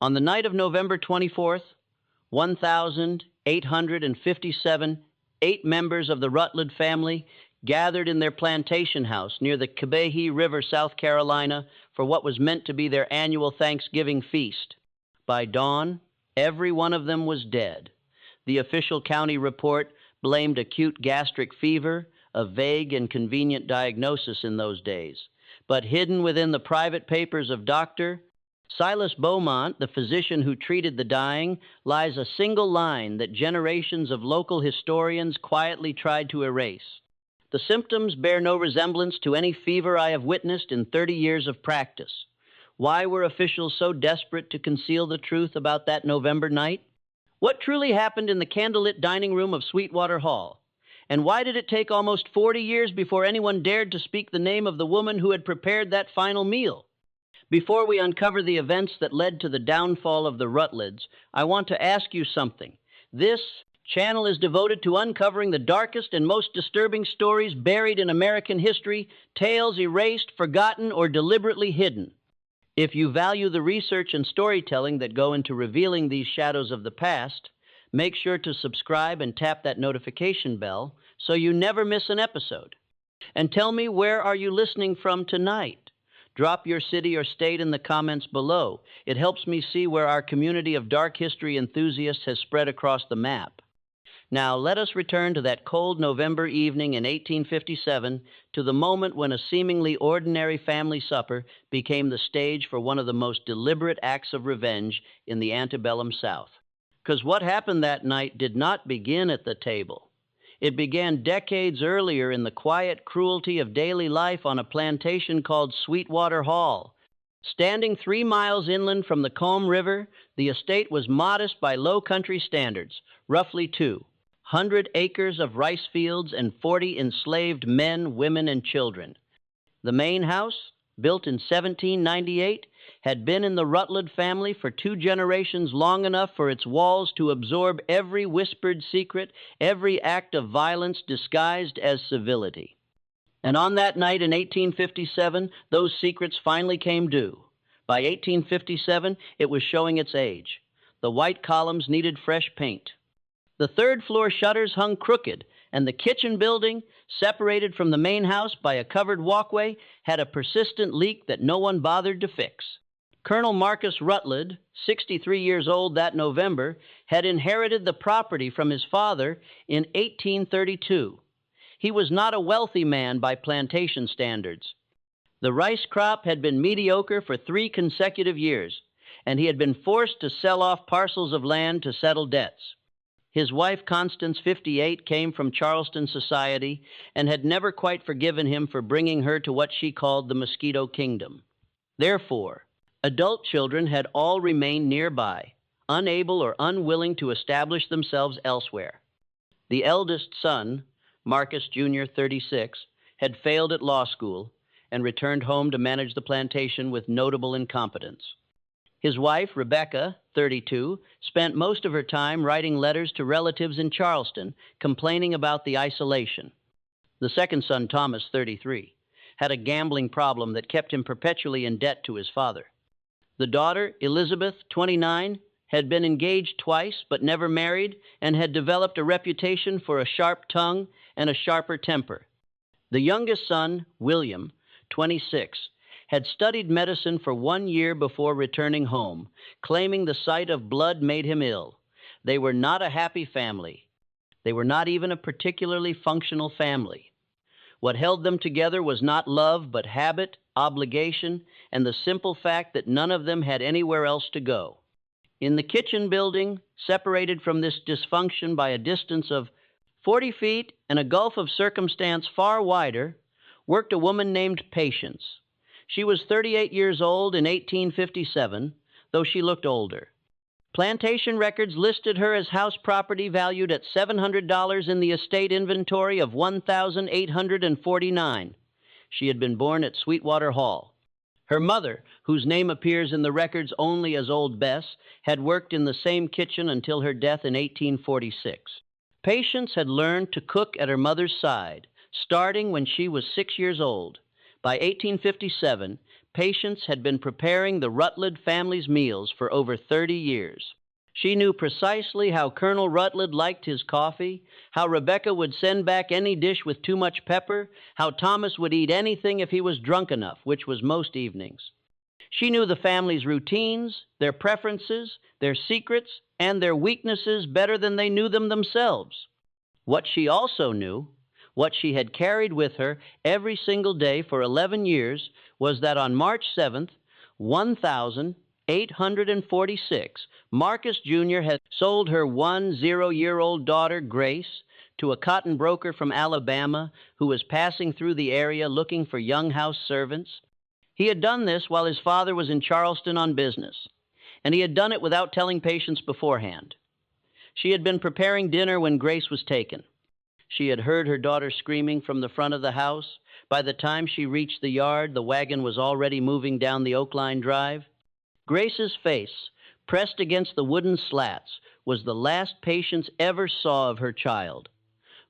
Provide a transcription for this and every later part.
On the night of November 24th, 1,857 8 members of the Rutledge family gathered in their plantation house near the Combahee River, South Carolina, for what was meant to be their annual Thanksgiving feast. By dawn, every one of them was dead. The official county report blamed acute gastric fever, a vague and convenient diagnosis in those days. But hidden within the private papers of Dr. Silas Beaumont, the physician who treated the dying, lies a single line that generations of local historians quietly tried to erase. The symptoms bear no resemblance to any fever I have witnessed in 30 years of practice. Why were officials so desperate to conceal the truth about that November night? What truly happened in the candlelit dining room of Sweetwater Hall? And why did it take almost 40 years before anyone dared to speak the name of the woman who had prepared that final meal? Before we uncover the events that led to the downfall of the Rutledges, I want to ask you something. This channel is devoted to uncovering the darkest and most disturbing stories buried in American history, tales erased, forgotten, or deliberately hidden. If you value the research and storytelling that go into revealing these shadows of the past, make sure to subscribe and tap that notification bell so you never miss an episode. And tell me, where are you listening from tonight? Drop your city or state in the comments below. It helps me see where our community of dark history enthusiasts has spread across the map. Now, let us return to that cold November evening in 1857, to the moment when a seemingly ordinary family supper became the stage for one of the most deliberate acts of revenge in the antebellum South. Because what happened that night did not begin at the table. It began decades earlier in the quiet cruelty of daily life on a plantation called Sweetwater Hall. Standing 3 miles inland from the Combe River, the estate was modest by low country standards, roughly 200 acres of rice fields and 40 enslaved men, women, and children. The main house, built in 1798, had been in the Rutledge family for 2 generations, long enough for its walls to absorb every whispered secret, every act of violence disguised as civility. And on that night in 1857, those secrets finally came due. By 1857, it was showing its age. The white columns needed fresh paint. The third-floor shutters hung crooked, and the kitchen building, separated from the main house by a covered walkway, had a persistent leak that no one bothered to fix. Colonel Marcus Rutledge, 63 years old that November, had inherited the property from his father in 1832. He was not a wealthy man by plantation standards. The rice crop had been mediocre for 3 consecutive years, and he had been forced to sell off parcels of land to settle debts. His wife, Constance, 58, came from Charleston society and had never quite forgiven him for bringing her to what she called the Mosquito Kingdom. Therefore, adult children had all remained nearby, unable or unwilling to establish themselves elsewhere. The eldest son, Marcus Jr., 36, had failed at law school and returned home to manage the plantation with notable incompetence. His wife, Rebecca, 32, spent most of her time writing letters to relatives in Charleston, complaining about the isolation. The second son, Thomas, 33, had a gambling problem that kept him perpetually in debt to his father. The daughter, Elizabeth, 29, had been engaged twice but never married and had developed a reputation for a sharp tongue and a sharper temper. The youngest son, William, 26, had studied medicine for 1 year before returning home, claiming the sight of blood made him ill. They were not a happy family. They were not even a particularly functional family. What held them together was not love, but habit, obligation, and the simple fact that none of them had anywhere else to go. In the kitchen building, separated from this dysfunction by a distance of 40 feet and a gulf of circumstance far wider, worked a woman named Patience. She was 38 years old in 1857, though she looked older. Plantation records listed her as house property valued at $700 in the estate inventory of $1,849. She had been born at Sweetwater Hall. Her mother, whose name appears in the records only as Old Bess, had worked in the same kitchen until her death in 1846. Patience had learned to cook at her mother's side, starting when she was 6 years old. By 1857, Patience had been preparing the Rutledge family's meals for over 30 years. She knew precisely how Colonel Rutledge liked his coffee, how Rebecca would send back any dish with too much pepper, how Thomas would eat anything if he was drunk enough, which was most evenings. She knew the family's routines, their preferences, their secrets, and their weaknesses better than they knew them themselves. What she also knew, what she had carried with her every single day for 11 years, was that on March 7th, 1846, Marcus Jr. had sold her 10-year-old daughter, Grace, to a cotton broker from Alabama who was passing through the area looking for young house servants. He had done this while his father was in Charleston on business, and he had done it without telling Patience beforehand. She had been preparing dinner when Grace was taken. She had heard her daughter screaming from the front of the house. By the time she reached the yard, the wagon was already moving down the Oakline Drive. Grace's face, pressed against the wooden slats, was the last Patience ever saw of her child.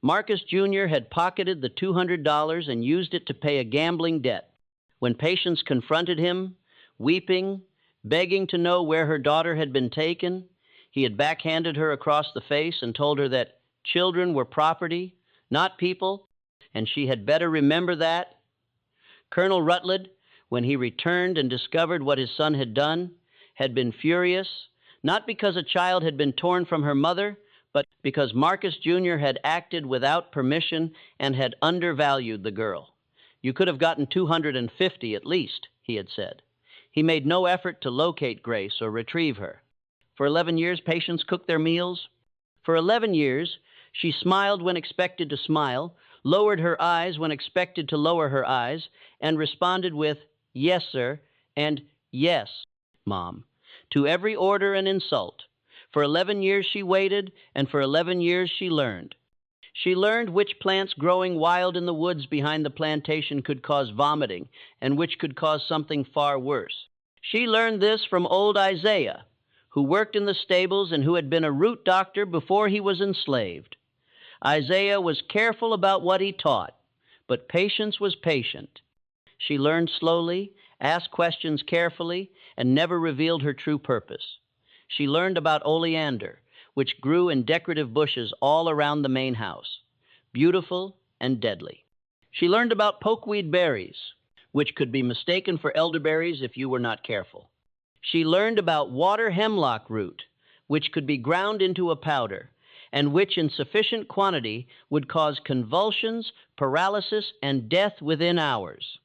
Marcus Jr. had pocketed the $200 and used it to pay a gambling debt. When Patience confronted him, weeping, begging to know where her daughter had been taken, he had backhanded her across the face and told her that children were property, not people, and she had better remember that. Colonel Rutledge, when he returned and discovered what his son had done, had been furious, not because a child had been torn from her mother, but because Marcus Jr. had acted without permission and had undervalued the girl. You could have gotten $250 at least, he had said. He made no effort to locate Grace or retrieve her. For 11 years, Patience cooked their meals. For 11 years, she smiled when expected to smile, lowered her eyes when expected to lower her eyes, and responded with, "Yes, sir," and "Yes, Mom," to every order and insult. For 11 years she waited, and for 11 years she learned. She learned which plants growing wild in the woods behind the plantation could cause vomiting, and which could cause something far worse. She learned this from old Isaiah, who worked in the stables and who had been a root doctor before he was enslaved. Isaiah was careful about what he taught, but Patience was patient. She learned slowly, asked questions carefully, and never revealed her true purpose. She learned about oleander, which grew in decorative bushes all around the main house, beautiful and deadly. She learned about pokeweed berries, which could be mistaken for elderberries if you were not careful. She learned about water hemlock root, which could be ground into a powder, and which in sufficient quantity would cause convulsions, paralysis, and death within hours.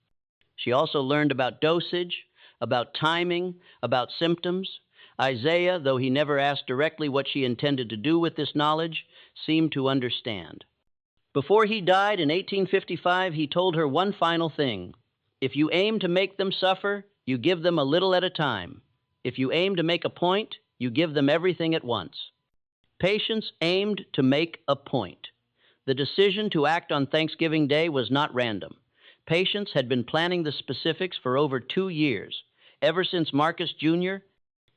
She also learned about dosage, about timing, about symptoms. Isaiah, though he never asked directly what she intended to do with this knowledge, seemed to understand. Before he died in 1855, he told her one final thing. If you aim to make them suffer, you give them a little at a time. If you aim to make a point, you give them everything at once. Patience aimed to make a point. The decision to act on Thanksgiving Day was not random. Patience had been planning the specifics for over 2 years. Ever since Marcus Jr.,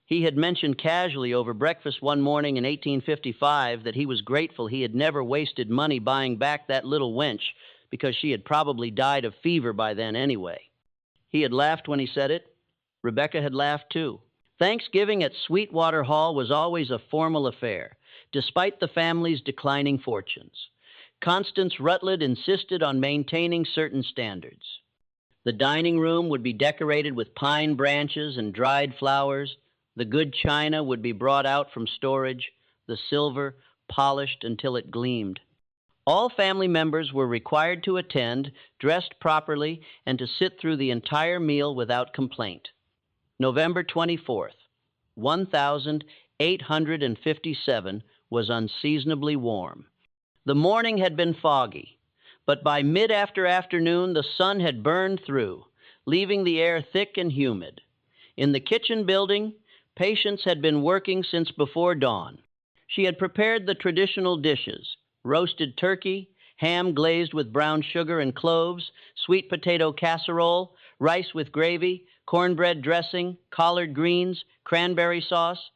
he had mentioned casually over breakfast one morning in 1855 that he was grateful he had never wasted money buying back that little wench because she had probably died of fever by then anyway. He had laughed when he said it. Rebecca had laughed too. Thanksgiving at Sweetwater Hall was always a formal affair, despite the family's declining fortunes. Constance Rutledge insisted on maintaining certain standards. The dining room would be decorated with pine branches and dried flowers. The good china would be brought out from storage, the silver polished until it gleamed. All family members were required to attend, dressed properly, and to sit through the entire meal without complaint. November 24th, 1857 was unseasonably warm. The morning had been foggy, but by mid-afternoon the sun had burned through, leaving the air thick and humid. In the kitchen building, Patience had been working since before dawn. She had prepared the traditional dishes: roasted turkey, ham glazed with brown sugar and cloves, sweet potato casserole, rice with gravy, cornbread dressing, collard greens, cranberry sauce,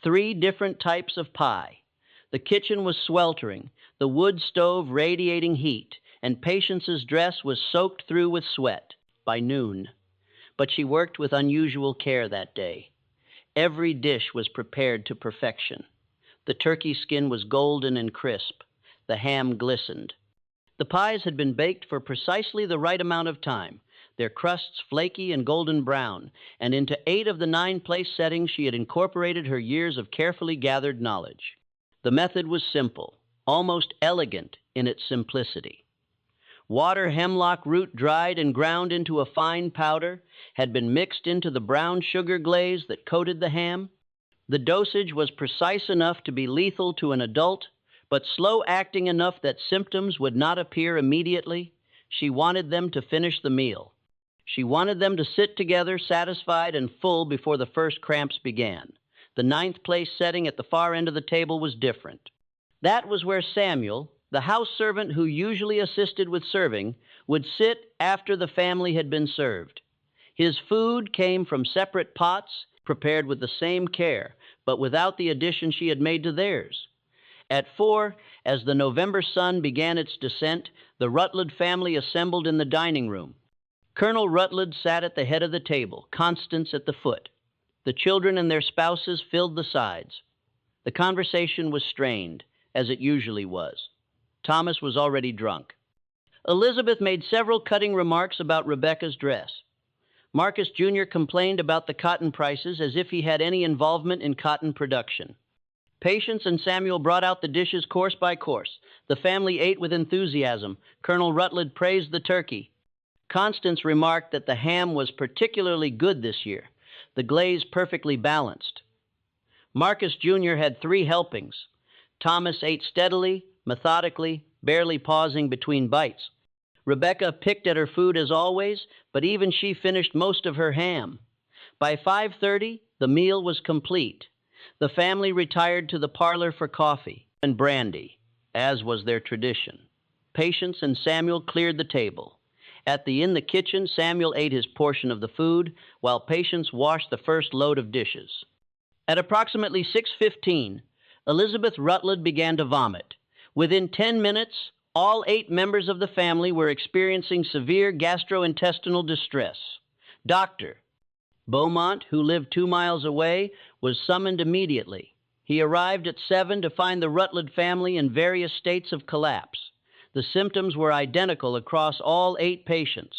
3 different types of pie. The kitchen was sweltering, the wood stove radiating heat, and Patience's dress was soaked through with sweat by noon. but she worked with unusual care that day. Every dish was prepared to perfection. The turkey skin was golden and crisp. The ham glistened. The pies had been baked for precisely the right amount of time, their crusts flaky and golden brown, and into 8 of the 9 place settings she had incorporated her years of carefully gathered knowledge. The method was simple, almost elegant in its simplicity. Water hemlock root dried and ground into a fine powder had been mixed into the brown sugar glaze that coated the ham. The dosage was precise enough to be lethal to an adult, but slow-acting enough that symptoms would not appear immediately. She wanted them to finish the meal. She wanted them to sit together, satisfied and full, before the first cramps began. The 9th place setting at the far end of the table was different. That was where Samuel, the house servant who usually assisted with serving, would sit after the family had been served. His food came from separate pots, prepared with the same care, but without the addition she had made to theirs. At 4, as the November sun began its descent, the Rutledge family assembled in the dining room. Colonel Rutledge sat at the head of the table, Constance at the foot. The children and their spouses filled the sides. The conversation was strained, as it usually was. Thomas was already drunk. Elizabeth made several cutting remarks about Rebecca's dress. Marcus Jr. complained about the cotton prices as if he had any involvement in cotton production. Patience and Samuel brought out the dishes course by course. The family ate with enthusiasm. Colonel Rutledge praised the turkey. Constance remarked that the ham was particularly good this year, the glaze perfectly balanced. Marcus Jr. had 3 helpings. Thomas ate steadily, methodically, barely pausing between bites. Rebecca picked at her food as always, but even she finished most of her ham. By 5:30, the meal was complete. The family retired to the parlor for coffee and brandy, as was their tradition. Patience and Samuel cleared the table. In the kitchen, Samuel ate his portion of the food, while Patience washed the first load of dishes. At approximately 6:15, Elizabeth Rutledge began to vomit. Within 10 minutes, all 8 members of the family were experiencing severe gastrointestinal distress. Dr. Beaumont, who lived 2 miles away, was summoned immediately. He arrived at 7 to find the Rutledge family in various states of collapse. The symptoms were identical across all 8 patients: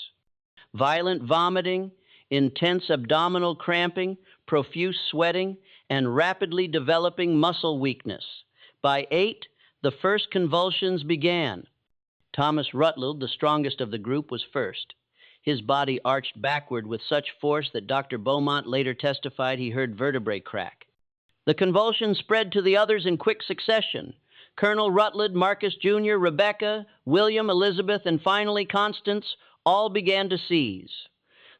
violent vomiting, intense abdominal cramping, profuse sweating, and rapidly developing muscle weakness. By 8, the first convulsions began. Thomas Rutledge, the strongest of the group, was first. His body arched backward with such force that Dr. Beaumont later testified he heard vertebrae crack. The convulsions spread to the others in quick succession. Colonel Rutledge, Marcus Jr., Rebecca, William, Elizabeth, and finally Constance all began to seize.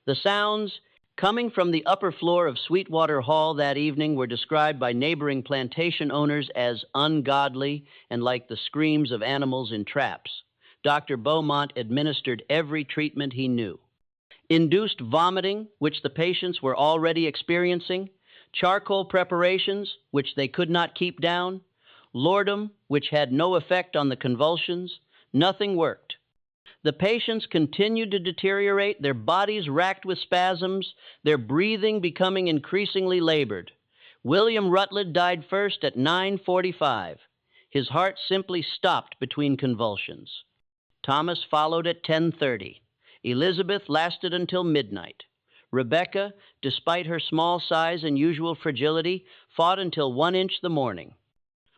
The sounds coming from the upper floor of Sweetwater Hall that evening were described by neighboring plantation owners as ungodly and like the screams of animals in traps. Dr. Beaumont administered every treatment he knew. Induced vomiting, which the patients were already experiencing, charcoal preparations, which they could not keep down, laudanum, which had no effect on the convulsions, nothing worked. The patients continued to deteriorate, their bodies racked with spasms, their breathing becoming increasingly labored. William Rutledge died first at 9:45. His heart simply stopped between convulsions. Thomas followed at 10:30. Elizabeth lasted until midnight. Rebecca, despite her small size and usual fragility, fought until 1 inch the morning.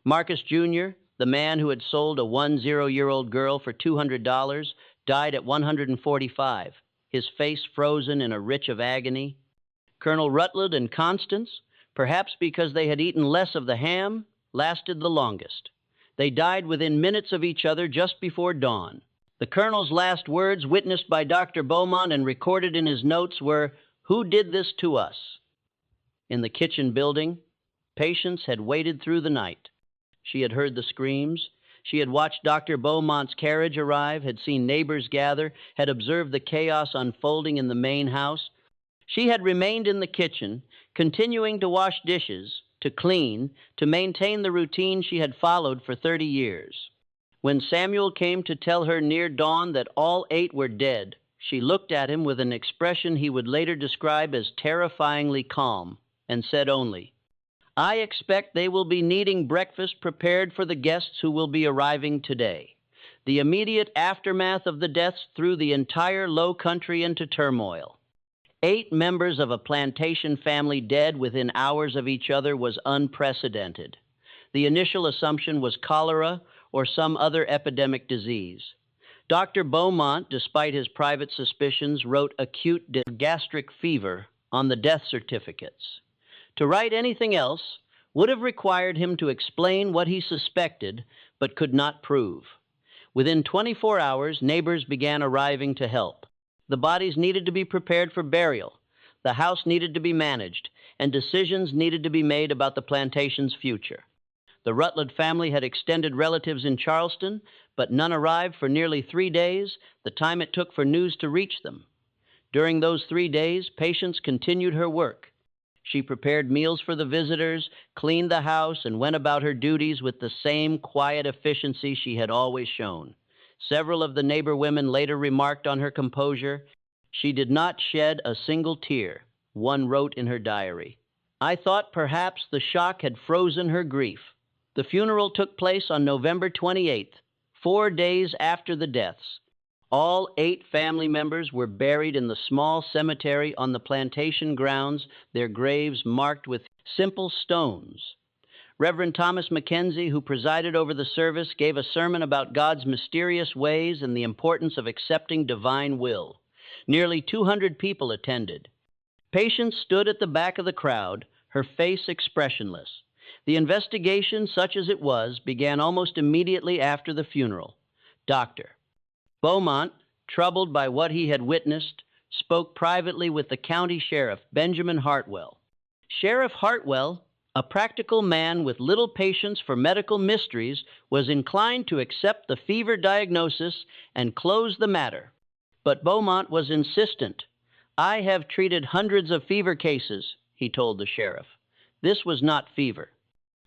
Marcus Jr., the man who had sold a 10-year-old girl for $200, died at 145, his face frozen in a reach of agony. Colonel Rutledge and Constance, perhaps because they had eaten less of the ham, lasted the longest. They died within minutes of each other just before dawn. The colonel's last words, witnessed by Dr. Beaumont and recorded in his notes, were, "Who did this to us?" In the kitchen building, Patience had waited through the night. She had heard the screams. She had watched Dr. Beaumont's carriage arrive, had seen neighbors gather, had observed the chaos unfolding in the main house. She had remained in the kitchen, continuing to wash dishes, to clean, to maintain the routine she had followed for 30 years. When Samuel came to tell her near dawn that all 8 were dead, She looked at him with an expression he would later describe as terrifyingly calm, and said only, "I expect they will be needing breakfast prepared for the guests who will be arriving today." The immediate aftermath of the deaths threw the entire low country into turmoil. 8 members of a plantation family dead within hours of each other was unprecedented. The initial assumption was cholera or some other epidemic disease. Dr. Beaumont, despite his private suspicions, wrote acute gastric fever on the death certificates. To write anything else would have required him to explain what he suspected but could not prove. Within 24 hours, neighbors began arriving to help. The bodies needed to be prepared for burial, the house needed to be managed, and decisions needed to be made about the plantation's future. The Rutledge family had extended relatives in Charleston, but none arrived for nearly 3 days, the time it took for news to reach them. During those 3 days, Patience continued her work. She prepared meals for the visitors, cleaned the house, and went about her duties with the same quiet efficiency she had always shown. Several of the neighbor women later remarked on her composure. She did not shed a single tear, one wrote in her diary. "I thought perhaps the shock had frozen her grief." The funeral took place on November 28th, 4 days after the deaths. All 8 family members were buried in the small cemetery on the plantation grounds, their graves marked with simple stones. Reverend Thomas Mackenzie, who presided over the service, gave a sermon about God's mysterious ways and the importance of accepting divine will. Nearly 200 people attended. Patience stood at the back of the crowd, her face expressionless. The investigation, such as it was, began almost immediately after the funeral. Dr. Beaumont, troubled by what he had witnessed, spoke privately with the county sheriff, Benjamin Hartwell. Sheriff Hartwell, a practical man with little patience for medical mysteries, was inclined to accept the fever diagnosis and close the matter. But Beaumont was insistent. "I have treated hundreds of fever cases," he told the sheriff. This was not fever.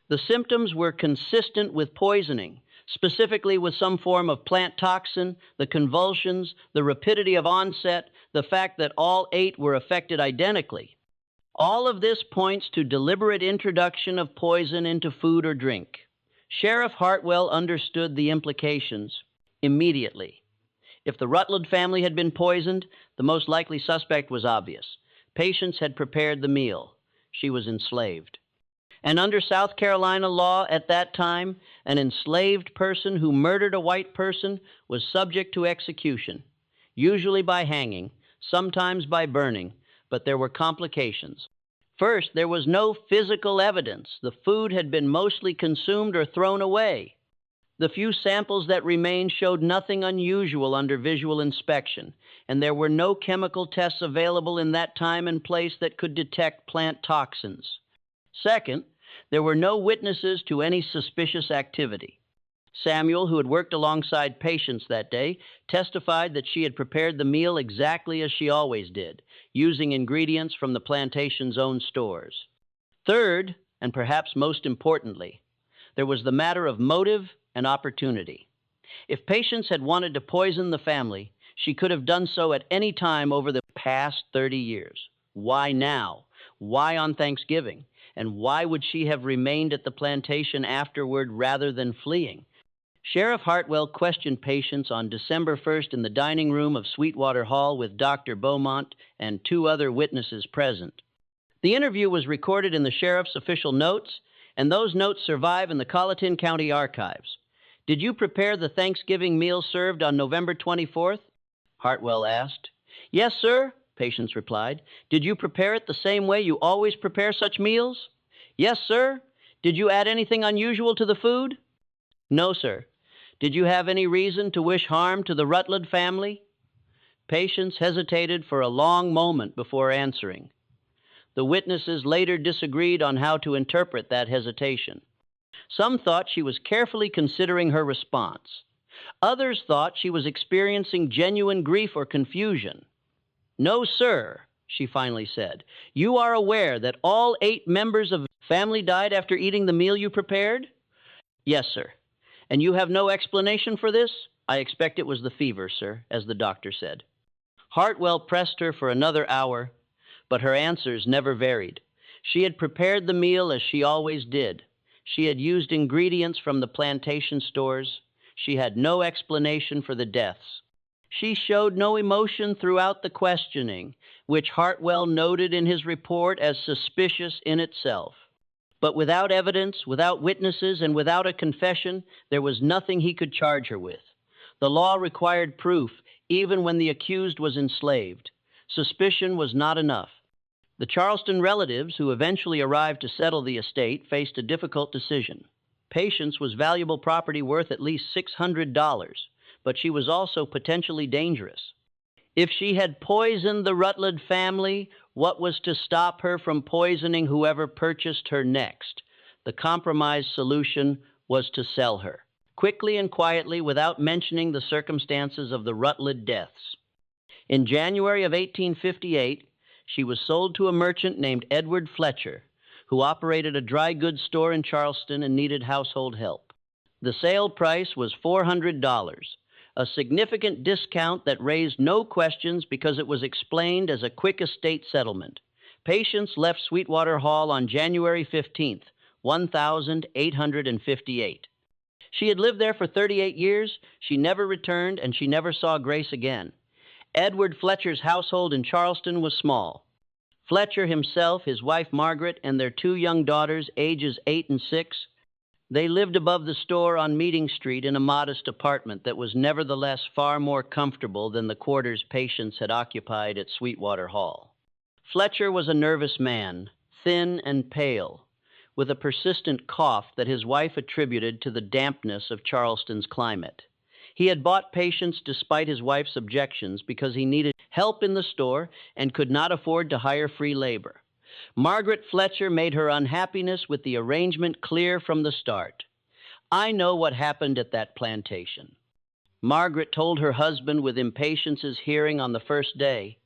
The symptoms were consistent with poisoning, specifically with some form of plant toxin, the convulsions, the rapidity of onset, the fact that all 8 were affected identically. All of this points to deliberate introduction of poison into food or drink. Sheriff Hartwell understood the implications immediately. If the Rutledge family had been poisoned, the most likely suspect was obvious. Patience had prepared the meal. She was enslaved. And under South Carolina law at that time, an enslaved person who murdered a white person was subject to execution, usually by hanging, sometimes by burning, but there were complications. First, there was no physical evidence. The food had been mostly consumed or thrown away. The few samples that remained showed nothing unusual under visual inspection, and there were no chemical tests available in that time and place that could detect plant toxins. Second, there were no witnesses to any suspicious activity. Samuel, who had worked alongside Patience that day, testified that she had prepared the meal exactly as she always did, using ingredients from the plantation's own stores. Third, and perhaps most importantly, there was the matter of motive and opportunity. If Patience had wanted to poison the family, she could have done so at any time over the past 30 years. Why now? Why on Thanksgiving? And why would she have remained at the plantation afterward rather than fleeing? Sheriff Hartwell questioned Patience on December 1st in the dining room of Sweetwater Hall with Dr. Beaumont and 2 other witnesses present. The interview was recorded in the sheriff's official notes, and those notes survive in the Colleton County archives. "Did you prepare the Thanksgiving meal served on November 24th? Hartwell asked. "Yes, sir," Patience replied. "Did you prepare it the same way you always prepare such meals?" "Yes, sir." "Did you add anything unusual to the food?" "No, sir." "Did you have any reason to wish harm to the Rutledge family?" Patience hesitated for a long moment before answering. The witnesses later disagreed on how to interpret that hesitation. Some thought she was carefully considering her response. Others thought she was experiencing genuine grief or confusion. "No, sir," she finally said. "You are aware that all 8 members of the family died after eating the meal you prepared?" "Yes, sir." "And you have no explanation for this?" "I expect it was the fever, sir," as the doctor said. Hartwell pressed her for another hour, but her answers never varied. She had prepared the meal as she always did. She had used ingredients from the plantation stores. She had no explanation for the deaths. She showed no emotion throughout the questioning, which Hartwell noted in his report as suspicious in itself. But without evidence, without witnesses, and without a confession, there was nothing he could charge her with. The law required proof, even when the accused was enslaved. Suspicion was not enough. The Charleston relatives, who eventually arrived to settle the estate, faced a difficult decision. Patience was valuable property worth at least $600, but she was also potentially dangerous. If she had poisoned the Rutledge family, what was to stop her from poisoning whoever purchased her next? The compromise solution was to sell her, quickly and quietly, without mentioning the circumstances of the Rutledge deaths. In January of 1858, she was sold to a merchant named Edward Fletcher, who operated a dry goods store in Charleston and needed household help. The sale price was $400, a significant discount that raised no questions because it was explained as a quick estate settlement. Patience left Sweetwater Hall on January 15th, 1858. She had lived there for 38 years, she never returned, and she never saw Grace again. Edward Fletcher's household in Charleston was small. Fletcher himself, his wife Margaret, and their two young daughters, ages 8 and 6, they lived above the store on Meeting Street in a modest apartment that was nevertheless far more comfortable than the quarters Patience had occupied at Sweetwater Hall. Fletcher was a nervous man, thin and pale, with a persistent cough that his wife attributed to the dampness of Charleston's climate. He had bought Patience despite his wife's objections because he needed help in the store and could not afford to hire free labor. Margaret Fletcher made her unhappiness with the arrangement clear from the start. "I know what happened at that plantation," Margaret told her husband with Impatience's hearing on the first day.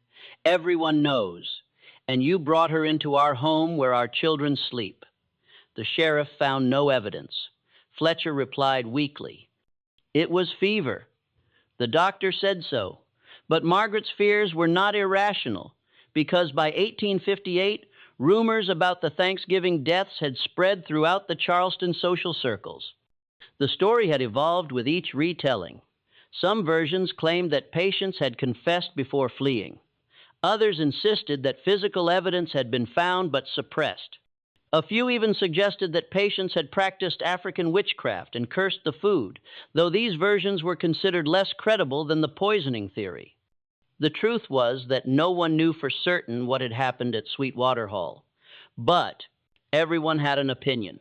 "Everyone knows, and you brought her into our home where our children sleep." The sheriff found no evidence. Fletcher replied weakly, "It was fever. The doctor said so." But Margaret's fears were not irrational, because by 1858, rumors about the Thanksgiving deaths had spread throughout the Charleston social circles. The story had evolved with each retelling. Some versions claimed that Patience had confessed before fleeing. Others insisted that physical evidence had been found but suppressed. A few even suggested that Patience had practiced African witchcraft and cursed the food, though these versions were considered less credible than the poisoning theory. The truth was that no one knew for certain what had happened at Sweetwater Hall, but everyone had an opinion.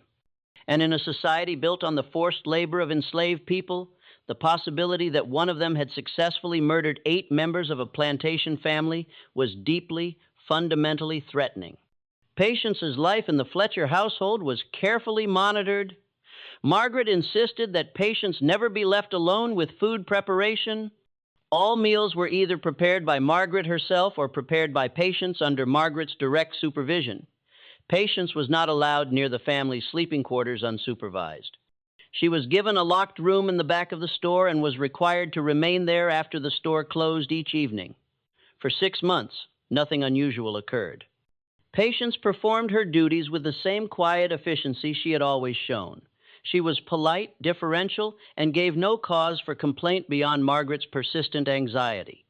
And in a society built on the forced labor of enslaved people, the possibility that one of them had successfully murdered 8 members of a plantation family was deeply, fundamentally threatening. Patience's life in the Fletcher household was carefully monitored. Margaret insisted that Patience never be left alone with food preparation. All meals were either prepared by Margaret herself or prepared by Patience under Margaret's direct supervision. Patience was not allowed near the family's sleeping quarters unsupervised. She was given a locked room in the back of the store and was required to remain there after the store closed each evening. For 6 months, nothing unusual occurred. Patience performed her duties with the same quiet efficiency she had always shown. She was polite, deferential, and gave no cause for complaint beyond Margaret's persistent anxiety.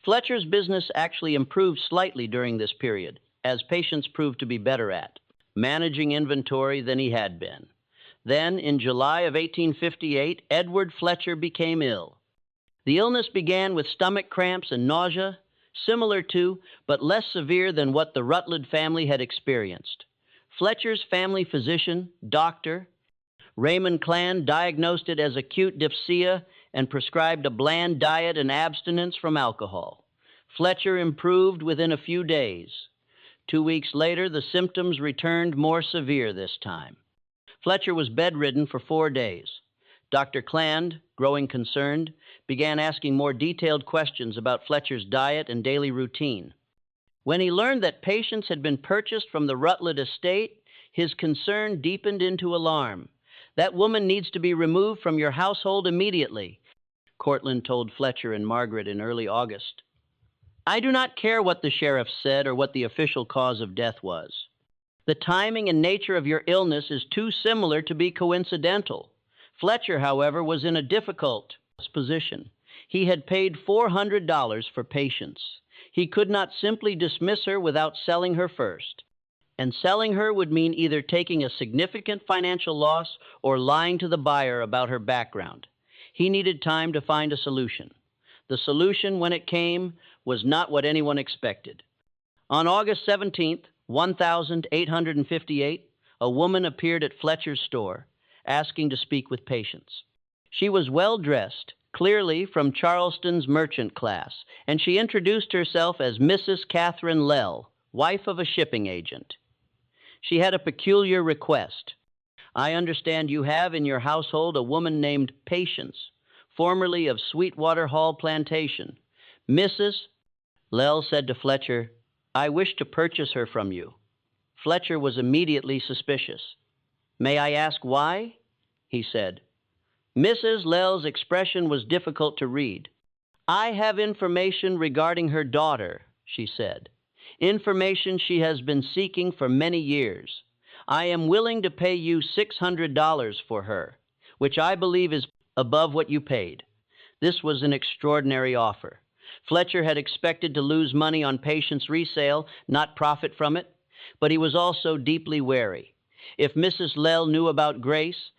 Fletcher's business actually improved slightly during this period, as Patience proved to be better at managing inventory than he had been. Then, in July of 1858, Edward Fletcher became ill. The illness began with stomach cramps and nausea, similar to, but less severe than what the Rutledge family had experienced. Fletcher's family physician, Dr. Raymond Clan, diagnosed it as acute diphtheria and prescribed a bland diet and abstinence from alcohol. Fletcher improved within a few days. 2 weeks later, the symptoms returned more severe this time. Fletcher was bedridden for 4 days. Dr. Cland, growing concerned, began asking more detailed questions about Fletcher's diet and daily routine. When he learned that Patience had been purchased from the Rutledge estate, his concern deepened into alarm. "That woman needs to be removed from your household immediately," Cortland told Fletcher and Margaret in early August. I do not care what the sheriff said or what the official cause of death was. The timing and nature of your illness is too similar to be coincidental. Fletcher, however, was in a difficult position. He had paid $400 for Patience. He could not simply dismiss her without selling her first. And selling her would mean either taking a significant financial loss or lying to the buyer about her background. He needed time to find a solution. The solution, when it came, was not what anyone expected. On August 17th, 1858, a woman appeared at Fletcher's store, asking to speak with Patience. She was well dressed, clearly from Charleston's merchant class, and she introduced herself as Mrs. Catherine Lell, wife of a shipping agent. She had a peculiar request. I understand you have in your household a woman named Patience, formerly of Sweetwater Hall Plantation. Mrs. Lell said to Fletcher, I wish to purchase her from you. Fletcher was immediately suspicious. May I ask why? He said. Mrs. Lell's expression was difficult to read. I have information regarding her daughter, she said. Information she has been seeking for many years. I am willing to pay you $600 for her, which I believe is above what you paid. This was an extraordinary offer. Fletcher had expected to lose money on Patience resale, not profit from it, but he was also deeply wary. If Mrs. Lell knew about Grace,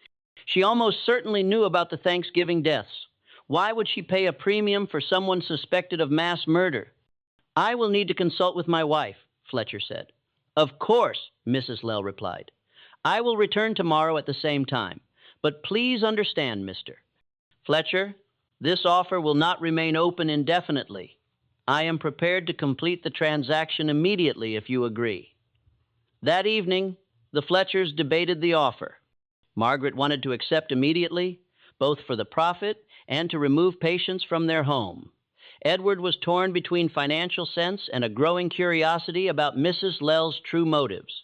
she almost certainly knew about the Thanksgiving deaths. Why would she pay a premium for someone suspected of mass murder? I will need to consult with my wife, Fletcher said. Of course, Mrs. Lell replied. I will return tomorrow at the same time, but please understand, Mr. Fletcher, this offer will not remain open indefinitely. I am prepared to complete the transaction immediately if you agree. That evening, the Fletchers debated the offer. Margaret wanted to accept immediately, both for the profit and to remove Patience from their home. Edward was torn between financial sense and a growing curiosity about Mrs. Lell's true motives.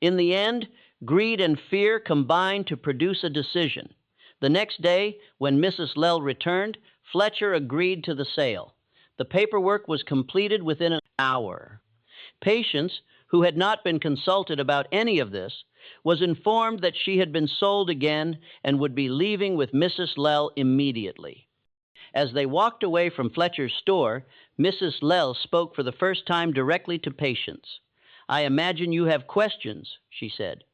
In the end, greed and fear combined to produce a decision. The next day, when Mrs. Lell returned, Fletcher agreed to the sale. The paperwork was completed within an hour. Patience, who had not been consulted about any of this, was informed that she had been sold again and would be leaving with Mrs. Lell immediately. As they walked away from Fletcher's store, Mrs. Lell spoke for the first time directly to Patience. I imagine you have questions, she said.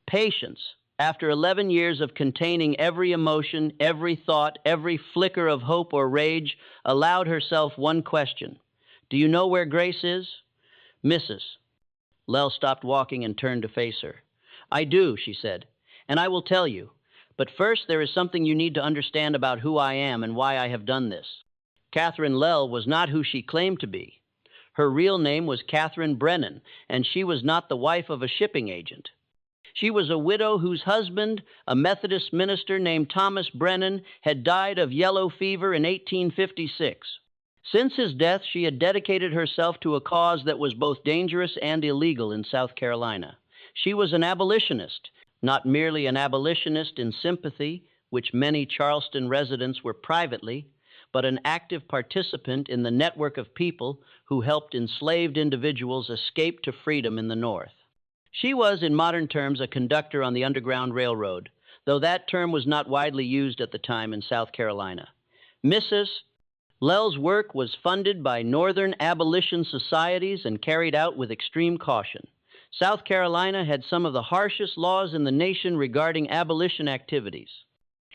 Patience, after 11 years of containing every emotion, every thought, every flicker of hope or rage, allowed herself one question. Do you know where Grace is? Mrs. Lell stopped walking and turned to face her. I do, she said, and I will tell you. But first there is something you need to understand about who I am and why I have done this. Catherine Lell was not who she claimed to be. Her real name was Catherine Brennan, and she was not the wife of a shipping agent. She was a widow whose husband, a Methodist minister named Thomas Brennan, had died of yellow fever in 1856. Since his death, she had dedicated herself to a cause that was both dangerous and illegal in South Carolina. She was an abolitionist, not merely an abolitionist in sympathy, which many Charleston residents were privately, but an active participant in the network of people who helped enslaved individuals escape to freedom in the North. She was, in modern terms, a conductor on the Underground Railroad, though that term was not widely used at the time in South Carolina. Mrs. Lell's work was funded by Northern abolition societies and carried out with extreme caution. South Carolina had some of the harshest laws in the nation regarding abolition activities.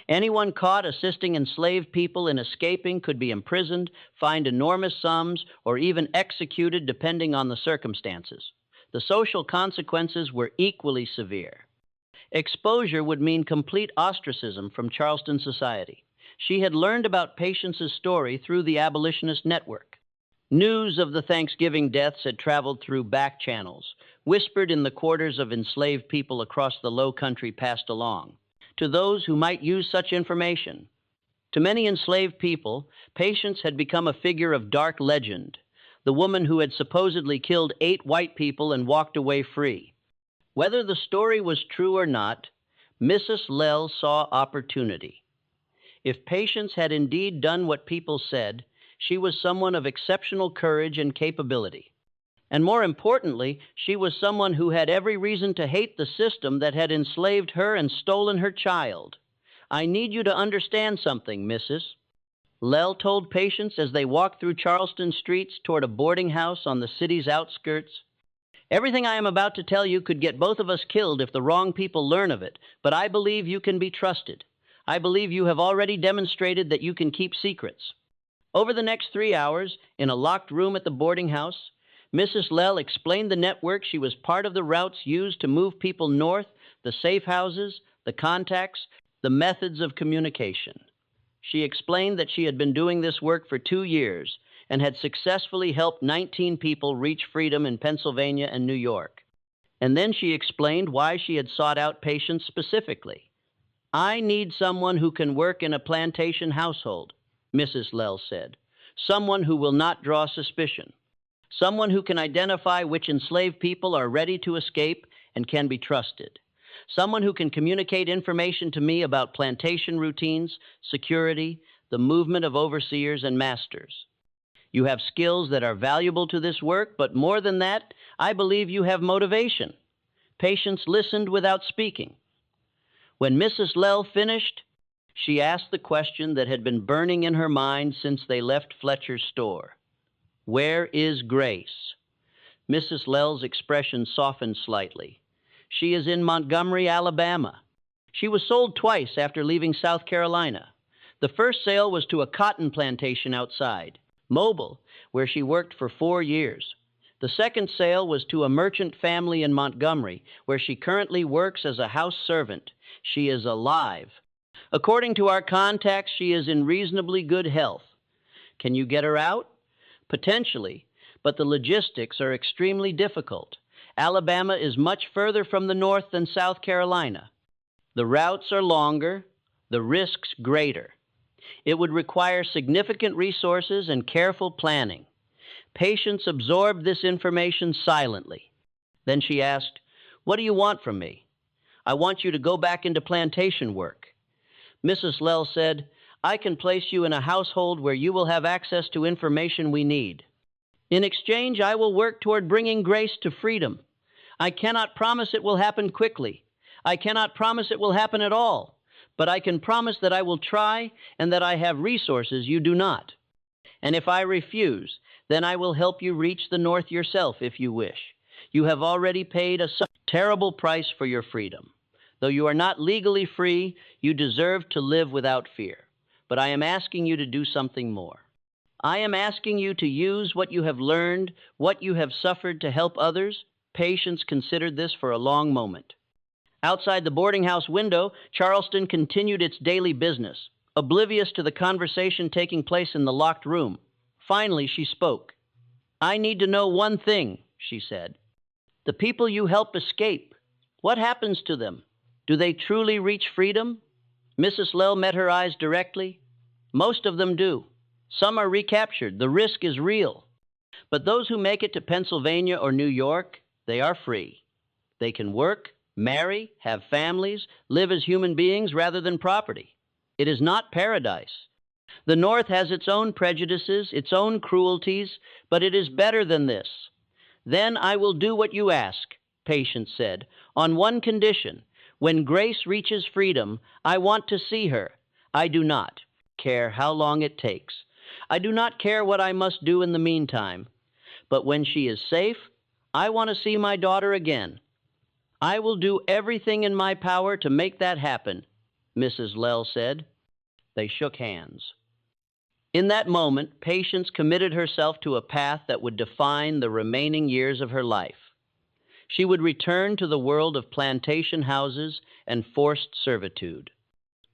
Anyone caught assisting enslaved people in escaping could be imprisoned, fined enormous sums, or even executed depending on the circumstances. The social consequences were equally severe. Exposure would mean complete ostracism from Charleston society. She had learned about Patience's story through the abolitionist network. News of the Thanksgiving deaths had traveled through back channels, whispered in the quarters of enslaved people across the low country passed along, to those who might use such information. To many enslaved people, Patience had become a figure of dark legend, the woman who had supposedly killed 8 white people and walked away free. Whether the story was true or not, Mrs. Lell saw opportunity. If Patience had indeed done what people said, She was someone of exceptional courage and capability. And more importantly, she was someone who had every reason to hate the system that had enslaved her and stolen her child. I need you to understand something, Mrs. Lell told patients as they walked through Charleston streets toward a boarding house on the city's outskirts. Everything I am about to tell you could get both of us killed if the wrong people learn of it, but I believe you can be trusted. I believe you have already demonstrated that you can keep secrets. Over the next 3 hours, in a locked room at the boarding house, Mrs. Lell explained the network. She was part of the routes used to move people north, the safe houses, the contacts, the methods of communication. She explained that she had been doing this work for 2 years and had successfully helped 19 people reach freedom in Pennsylvania and New York. And then she explained why she had sought out patients specifically. I need someone who can work in a plantation household, Mrs. Lell said. Someone who will not draw suspicion. Someone who can identify which enslaved people are ready to escape and can be trusted. Someone who can communicate information to me about plantation routines, security, the movement of overseers and masters. You have skills that are valuable to this work, but more than that, I believe you have motivation. Patients listened without speaking. When Mrs. Lell finished, she asked the question that had been burning in her mind since they left Fletcher's store. Where is Grace? Mrs. Lell's expression softened slightly. She is in Montgomery, Alabama. She was sold twice after leaving South Carolina. The first sale was to a cotton plantation outside, Mobile, where she worked for 4 years. The second sale was to a merchant family in Montgomery, where she currently works as a house servant. She is alive. According to our contacts, she is in reasonably good health. Can you get her out? Potentially, but the logistics are extremely difficult. Alabama is much further from the north than South Carolina. The routes are longer, the risks greater. It would require significant resources and careful planning. Patients absorbed this information silently. Then she asked, "What do you want from me?" "I want you to go back into plantation work." Mrs. Lell said, "I can place you in a household where you will have access to information we need. In exchange, I will work toward bringing Grace to freedom. I cannot promise it will happen quickly. I cannot promise it will happen at all. But I can promise that I will try and that I have resources you do not. And if I refuse, then I will help you reach the North yourself if you wish. You have already paid a terrible price for your freedom. Though you are not legally free, you deserve to live without fear. But I am asking you to do something more. I am asking you to use what you have learned, what you have suffered to help others." Patients considered this for a long moment. Outside the boarding house window, Charleston continued its daily business, oblivious to the conversation taking place in the locked room. Finally, she spoke. "I need to know one thing," she said. "The people you help escape, what happens to them? Do they truly reach freedom?" Mrs. Lell met her eyes directly. "Most of them do. Some are recaptured. The risk is real. But those who make it to Pennsylvania or New York, they are free. They can work, marry, have families, live as human beings rather than property. It is not paradise. The North has its own prejudices, its own cruelties, but it is better than this." "Then I will do what you ask," Patience said, "on one condition. When Grace reaches freedom, I want to see her. I do not care how long it takes. I do not care what I must do in the meantime. But when she is safe, I want to see my daughter again. I will do everything in my power to make that happen," Mrs. Lell said. They shook hands. In that moment, Patience committed herself to a path that would define the remaining years of her life. She would return to the world of plantation houses and forced servitude.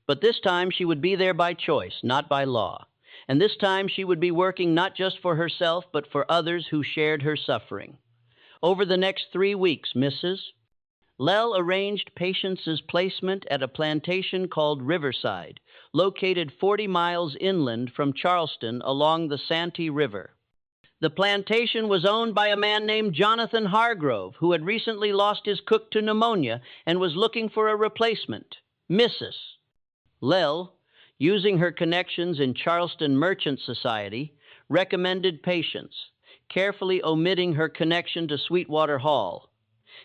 But this time she would be there by choice, not by law. And this time she would be working not just for herself, but for others who shared her suffering. Over the next 3 weeks, Mrs. Lell arranged Patience's placement at a plantation called Riverside, located 40 miles inland from Charleston along the Santee River. The plantation was owned by a man named Jonathan Hargrove, who had recently lost his cook to pneumonia and was looking for a replacement. Mrs. Lell, using her connections in Charleston Merchant Society, recommended Patience, carefully omitting her connection to Sweetwater Hall.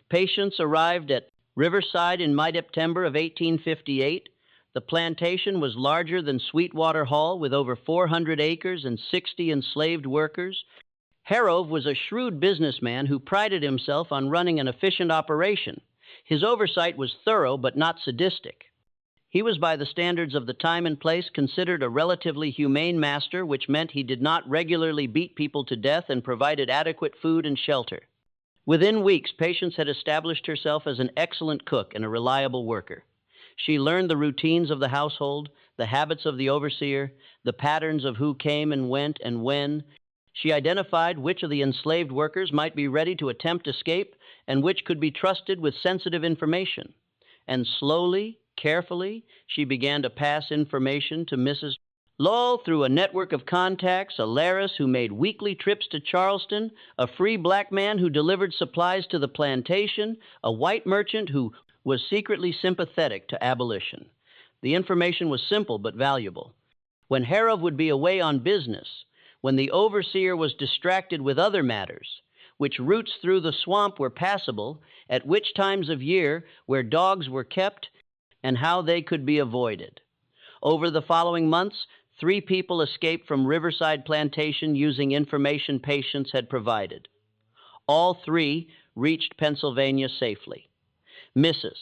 Patience arrived at Riverside in mid-September of 1858. The plantation was larger than Sweetwater Hall, with over 400 acres and 60 enslaved workers. Harrove was a shrewd businessman who prided himself on running an efficient operation. His oversight was thorough but not sadistic. He was, by the standards of the time and place, considered a relatively humane master, which meant he did not regularly beat people to death and provided adequate food and shelter. Within weeks, Patience had established herself as an excellent cook and a reliable worker. She learned the routines of the household, the habits of the overseer, the patterns of who came and went and when. She identified which of the enslaved workers might be ready to attempt escape and which could be trusted with sensitive information. And slowly, carefully, she began to pass information to Mrs. Lowell through a network of contacts: a Laris who made weekly trips to Charleston, a free black man who delivered supplies to the plantation, a white merchant who was secretly sympathetic to abolition. The information was simple but valuable. When Harrove would be away on business, when the overseer was distracted with other matters, which routes through the swamp were passable, at which times of year, where dogs were kept, and how they could be avoided. Over the following months, 3 people escaped from Riverside Plantation using information Patience had provided. All 3 reached Pennsylvania safely. Mrs.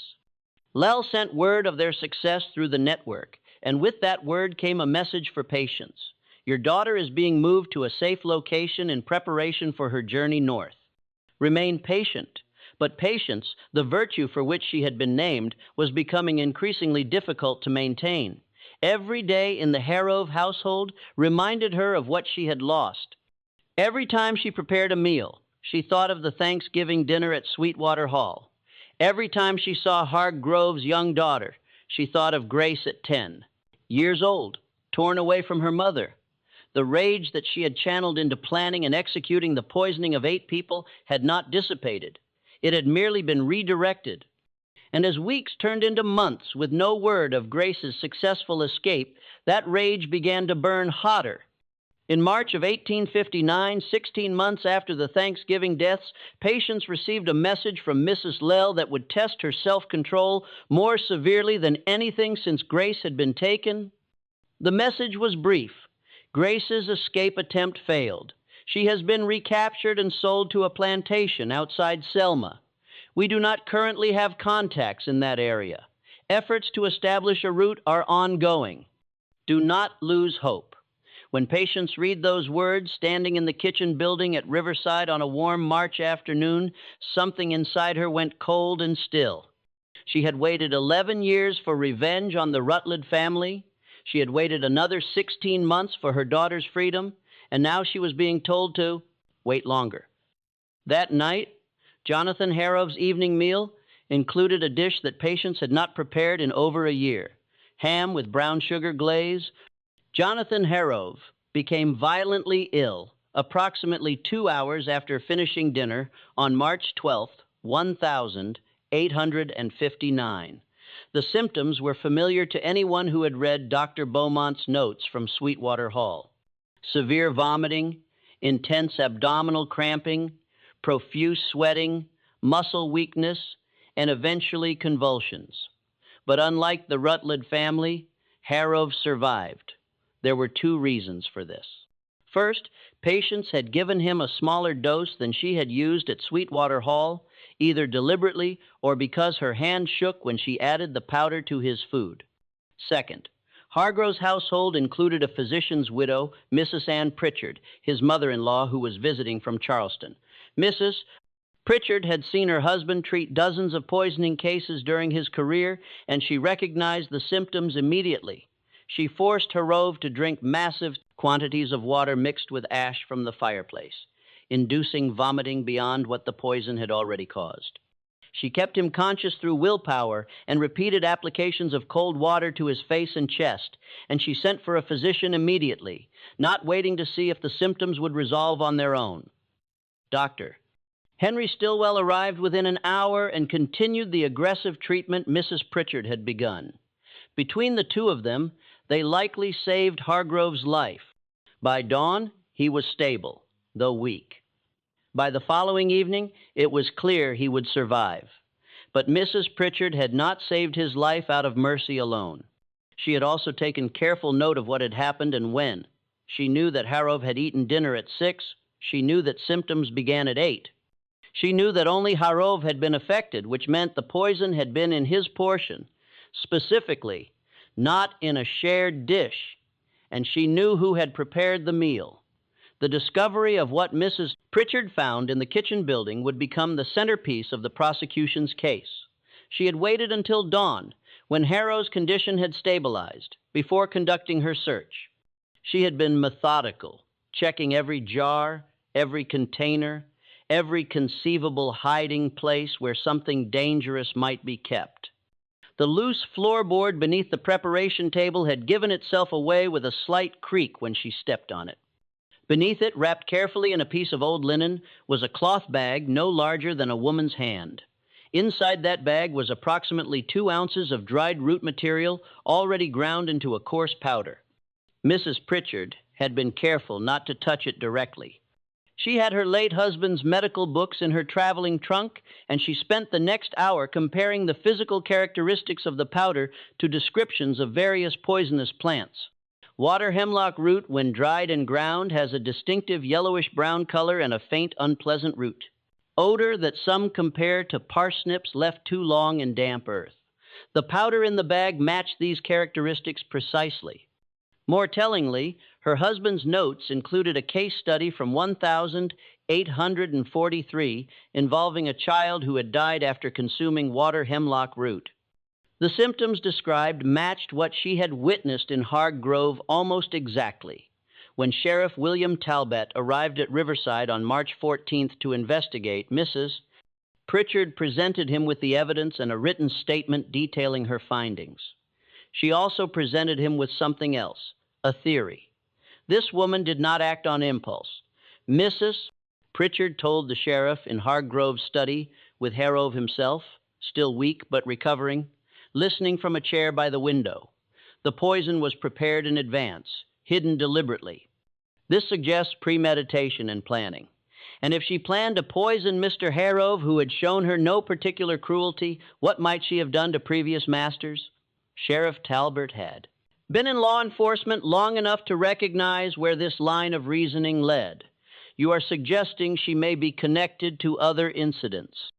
Lell sent word of their success through the network, and with that word came a message for Patience. Your daughter is being moved to a safe location in preparation for her journey north. Remain patient. But Patience, the virtue for which she had been named, was becoming increasingly difficult to maintain. Every day in the Harrove household reminded her of what she had lost. Every time she prepared a meal, she thought of the Thanksgiving dinner at Sweetwater Hall. Every time she saw Hargrove's young daughter, she thought of Grace at 10, years old, torn away from her mother. The rage that she had channeled into planning and executing the poisoning of 8 people had not dissipated. It had merely been redirected. And as weeks turned into months with no word of Grace's successful escape, that rage began to burn hotter. In March of 1859, 16 months after the Thanksgiving deaths, Patience received a message from Mrs. Lell that would test her self-control more severely than anything since Grace had been taken. The message was brief. Grace's escape attempt failed. She has been recaptured and sold to a plantation outside Selma. We do not currently have contacts in that area. Efforts to establish a route are ongoing. Do not lose hope. When Patience read those words, standing in the kitchen building at Riverside on a warm March afternoon, something inside her went cold and still. She had waited 11 years for revenge on the Rutledge family. She had waited another 16 months for her daughter's freedom, and now she was being told to wait longer. That night, Jonathan Harrove's evening meal included a dish that Patience had not prepared in over a year: ham with brown sugar glaze. Jonathan Harrove became violently ill approximately 2 hours after finishing dinner on March 12, 1859. The symptoms were familiar to anyone who had read Dr. Beaumont's notes from Sweetwater Hall: severe vomiting, intense abdominal cramping, profuse sweating, muscle weakness, and eventually convulsions. But unlike the Rutledge family, Harrove survived. There were 2 reasons for this. First, Patience had given him a smaller dose than she had used at Sweetwater Hall, either deliberately or because her hand shook when she added the powder to his food. Second, Hargrove's household included a physician's widow, Mrs. Ann Pritchard, his mother-in-law, who was visiting from Charleston. Mrs. Pritchard had seen her husband treat dozens of poisoning cases during his career, and she recognized the symptoms immediately. She forced Harrove to drink massive quantities of water mixed with ash from the fireplace, inducing vomiting beyond what the poison had already caused. She kept him conscious through willpower and repeated applications of cold water to his face and chest, and she sent for a physician immediately, not waiting to see if the symptoms would resolve on their own. Dr. Henry Stillwell arrived within an hour and continued the aggressive treatment Mrs. Pritchard had begun. Between the 2 of them, they likely saved Hargrove's life. By dawn, He was stable, though weak. By the following evening, it was clear he would survive. But Mrs. Pritchard had not saved his life out of mercy alone. She had also taken careful note of what had happened and when. She knew that Harrove had eaten dinner at 6. She knew that symptoms began at 8. She knew that only Harrove had been affected, which meant the poison had been in his portion, specifically, not in a shared dish. And she knew who had prepared the meal. The discovery of what Mrs. Pritchard found in the kitchen building would become the centerpiece of the prosecution's case. She had waited until dawn, when Harrove's condition had stabilized, before conducting her search. She had been methodical, checking every jar, every container, every conceivable hiding place where something dangerous might be kept. The loose floorboard beneath the preparation table had given itself away with a slight creak when she stepped on it. Beneath it, wrapped carefully in a piece of old linen, was a cloth bag no larger than a woman's hand. Inside that bag was approximately 2 ounces of dried root material already ground into a coarse powder. Mrs. Pritchard had been careful not to touch it directly. She had her late husband's medical books in her traveling trunk, and she spent the next hour comparing the physical characteristics of the powder to descriptions of various poisonous plants. Water hemlock root, when dried and ground, has a distinctive yellowish-brown color and a faint, unpleasant root. Odor that some compare to parsnips left too long in damp earth. The powder in the bag matched these characteristics precisely. More tellingly, her husband's notes included a case study from 1843 involving a child who had died after consuming water hemlock root. The symptoms described matched what she had witnessed in Hargrove almost exactly. When Sheriff William Talbot arrived at Riverside on March 14th to investigate, Mrs. Pritchard presented him with the evidence and a written statement detailing her findings. She also presented him with something else, a theory. This woman did not act on impulse. Mrs. Pritchard told the sheriff in Hargrove's study with Harrove himself, still weak but recovering, listening from a chair by the window. The poison was prepared in advance, hidden deliberately. This suggests premeditation and planning. And if she planned to poison Mr. Harrove, who had shown her no particular cruelty, what might she have done to previous masters? Sheriff Talbot had been in law enforcement long enough to recognize where this line of reasoning led. You are suggesting she may be connected to other incidents.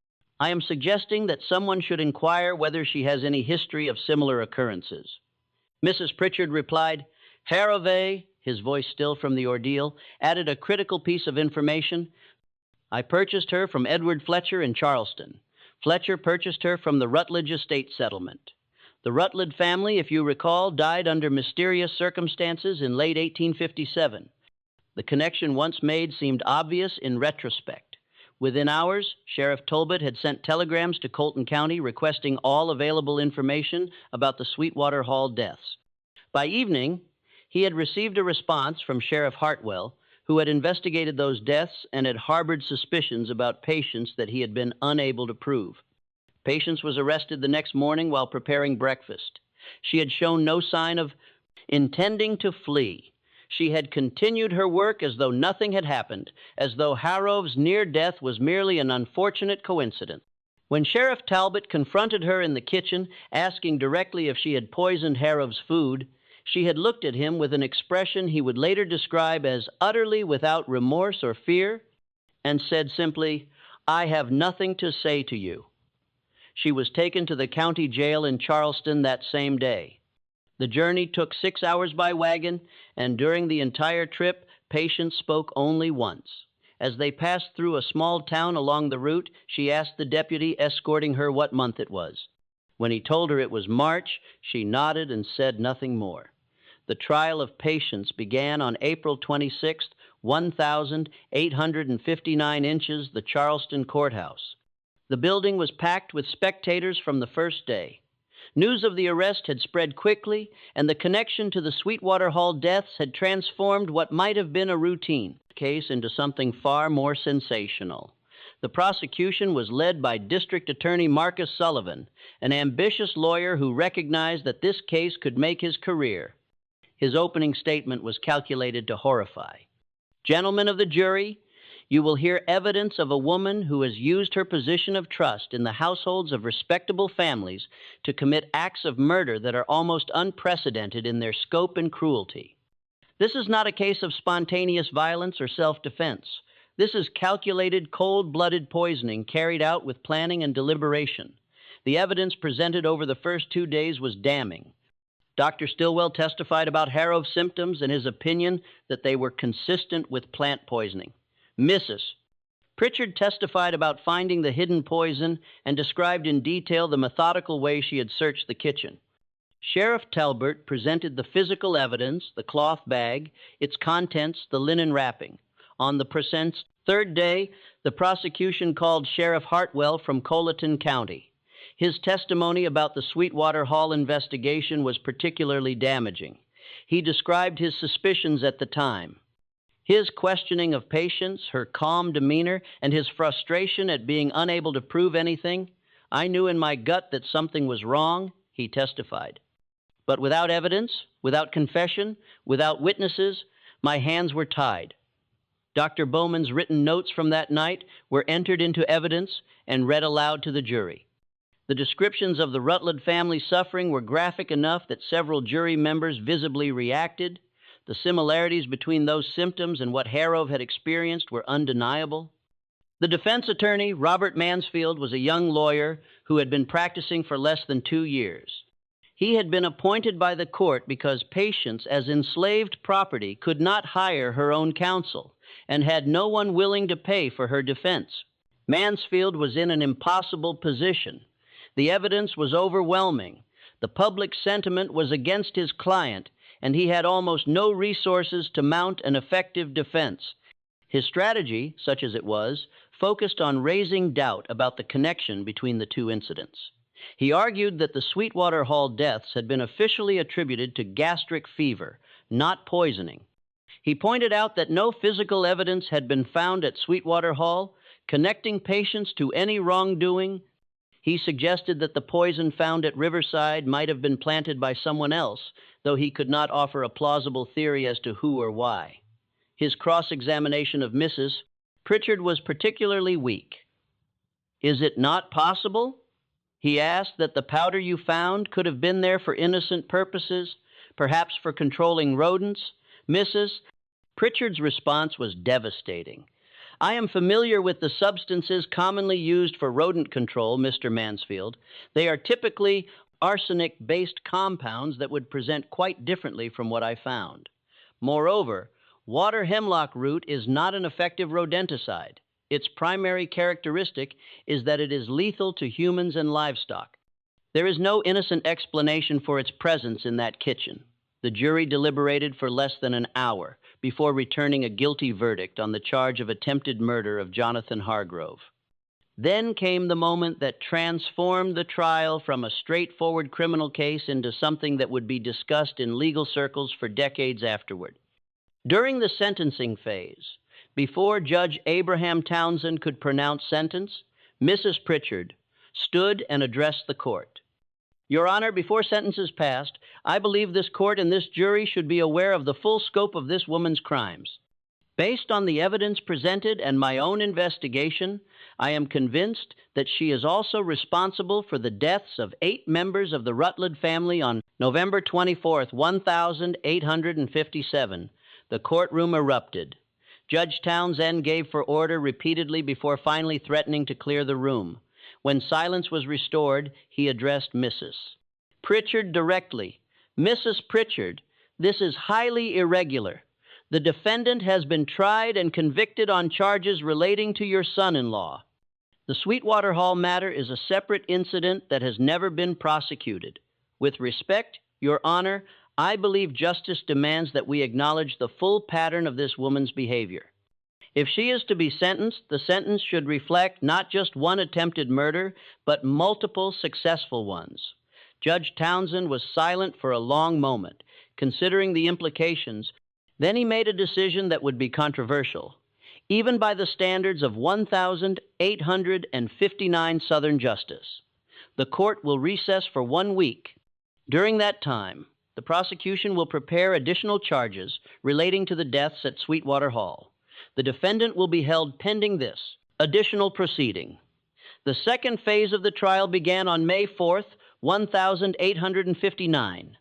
I am suggesting that someone should inquire whether she has any history of similar occurrences. Mrs. Pritchard replied, Harrove, his voice still from the ordeal, added a critical piece of information. I purchased her from Edward Fletcher in Charleston. Fletcher purchased her from the Rutledge estate settlement. The Rutledge family, if you recall, died under mysterious circumstances in late 1857. The connection once made seemed obvious in retrospect. Within hours, Sheriff Talbot had sent telegrams to Colleton County requesting all available information about the Sweetwater Hall deaths. By evening, he had received a response from Sheriff Hartwell, who had investigated those deaths and had harbored suspicions about Patience that he had been unable to prove. Patience was arrested the next morning while preparing breakfast. She had shown no sign of intending to flee. She had continued her work as though nothing had happened, as though Harrove's near death was merely an unfortunate coincidence. When Sheriff Talbot confronted her in the kitchen, asking directly if she had poisoned Harrove's food, she had looked at him with an expression he would later describe as utterly without remorse or fear, and said simply, I have nothing to say to you. She was taken to the county jail in Charleston that same day. The journey took 6 hours by wagon, and during the entire trip, Patience spoke only once. As they passed through a small town along the route, she asked the deputy escorting her what month it was. When he told her it was March, she nodded and said nothing more. The trial of Patience began on April 26, 1,859 inches, the Charleston courthouse. The building was packed with spectators from the first day. News of the arrest had spread quickly, and the connection to the Sweetwater Hall deaths had transformed what might have been a routine case into something far more sensational. The prosecution was led by District Attorney Marcus Sullivan, an ambitious lawyer who recognized that this case could make his career. His opening statement was calculated to horrify. Gentlemen of the jury, you will hear evidence of a woman who has used her position of trust in the households of respectable families to commit acts of murder that are almost unprecedented in their scope and cruelty. This is not a case of spontaneous violence or self-defense. This is calculated, cold-blooded poisoning carried out with planning and deliberation. The evidence presented over the first 2 days was damning. Dr. Stillwell testified about Harrow's symptoms and his opinion that they were consistent with plant poisoning. Mrs. Pritchard testified about finding the hidden poison and described in detail the methodical way she had searched the kitchen. Sheriff Talbert presented the physical evidence, the cloth bag, its contents, the linen wrapping. On the present's third day, the prosecution called Sheriff Hartwell from Colleton County. His testimony about the Sweetwater Hall investigation was particularly damaging. He described his suspicions at the time. His questioning of patients, her calm demeanor, and his frustration at being unable to prove anything. I knew in my gut that something was wrong, he testified. But without evidence, without confession, without witnesses, my hands were tied. Dr. Bowman's written notes from that night were entered into evidence and read aloud to the jury. The descriptions of the Rutledge family suffering were graphic enough that several jury members visibly reacted. The similarities between those symptoms and what Harrow had experienced were undeniable. The defense attorney, Robert Mansfield, was a young lawyer who had been practicing for less than 2 years. He had been appointed by the court because Patience, as enslaved property, could not hire her own counsel and had no one willing to pay for her defense. Mansfield was in an impossible position. The evidence was overwhelming. The public sentiment was against his client, and he had almost no resources to mount an effective defense. His strategy, such as it was, focused on raising doubt about the connection between the two incidents. He argued that the Sweetwater Hall deaths had been officially attributed to gastric fever, not poisoning. He pointed out that no physical evidence had been found at Sweetwater Hall connecting Patience to any wrongdoing. He suggested that the poison found at Riverside might have been planted by someone else, though he could not offer a plausible theory as to who or why. His cross-examination of Mrs. Pritchard was particularly weak. "Is it not possible," he asked, "that the powder you found could have been there for innocent purposes, perhaps for controlling rodents?" Mrs. Pritchard's response was devastating. "I am familiar with the substances commonly used for rodent control, Mr. Mansfield. They are typically arsenic-based compounds that would present quite differently from what I found. Moreover, water hemlock root is not an effective rodenticide. Its primary characteristic is that it is lethal to humans and livestock. There is no innocent explanation for its presence in that kitchen." The jury deliberated for less than an hour before returning a guilty verdict on the charge of attempted murder of Jonathan Hargrove. Then came the moment that transformed the trial from a straightforward criminal case into something that would be discussed in legal circles for decades afterward. During the sentencing phase, before Judge Abraham Townsend could pronounce sentence, Mrs. Pritchard stood and addressed the court. "Your Honor, before sentence is passed, I believe this court and this jury should be aware of the full scope of this woman's crimes. Based on the evidence presented and my own investigation, I am convinced that she is also responsible for the deaths of 8 members of the Rutledge family on November 24th, 1857. The courtroom erupted. Judge Townsend gave for order repeatedly before finally threatening to clear the room. When silence was restored, he addressed Mrs. Pritchard directly. "Mrs. Pritchard, this is highly irregular. The defendant has been tried and convicted on charges relating to your son-in-law. The Sweetwater Hall matter is a separate incident that has never been prosecuted. With respect, Your Honor, I believe justice demands that we acknowledge the full pattern of this woman's behavior. If she is to be sentenced, the sentence should reflect not just one attempted murder, but multiple successful ones." Judge Townsend was silent for a long moment, considering the implications. Then he made a decision that would be controversial, even by the standards of 1,859 Southern justice. "The court will recess for 1 week. During that time, the prosecution will prepare additional charges relating to the deaths at Sweetwater Hall. The defendant will be held pending this additional proceeding. The second phase of the trial began on May 4th, 1859.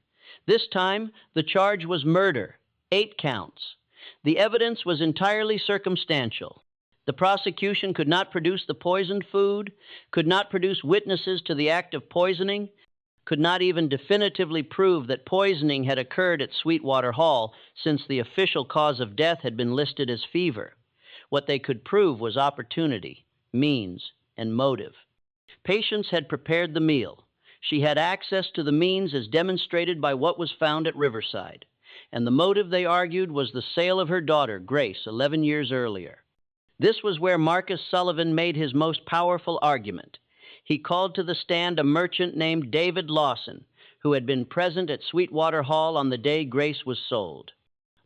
This time, the charge was murder, 8 counts. The evidence was entirely circumstantial. The prosecution could not produce the poisoned food, could not produce witnesses to the act of poisoning, could not even definitively prove that poisoning had occurred at Sweetwater Hall, since the official cause of death had been listed as fever. What they could prove was opportunity, means, and motive. Patience had prepared the meal. She had access to the means as demonstrated by what was found at Riverside, and the motive, they argued, was the sale of her daughter, Grace, 11 years earlier. This was where Marcus Sullivan made his most powerful argument. He called to the stand a merchant named David Lawson, who had been present at Sweetwater Hall on the day Grace was sold.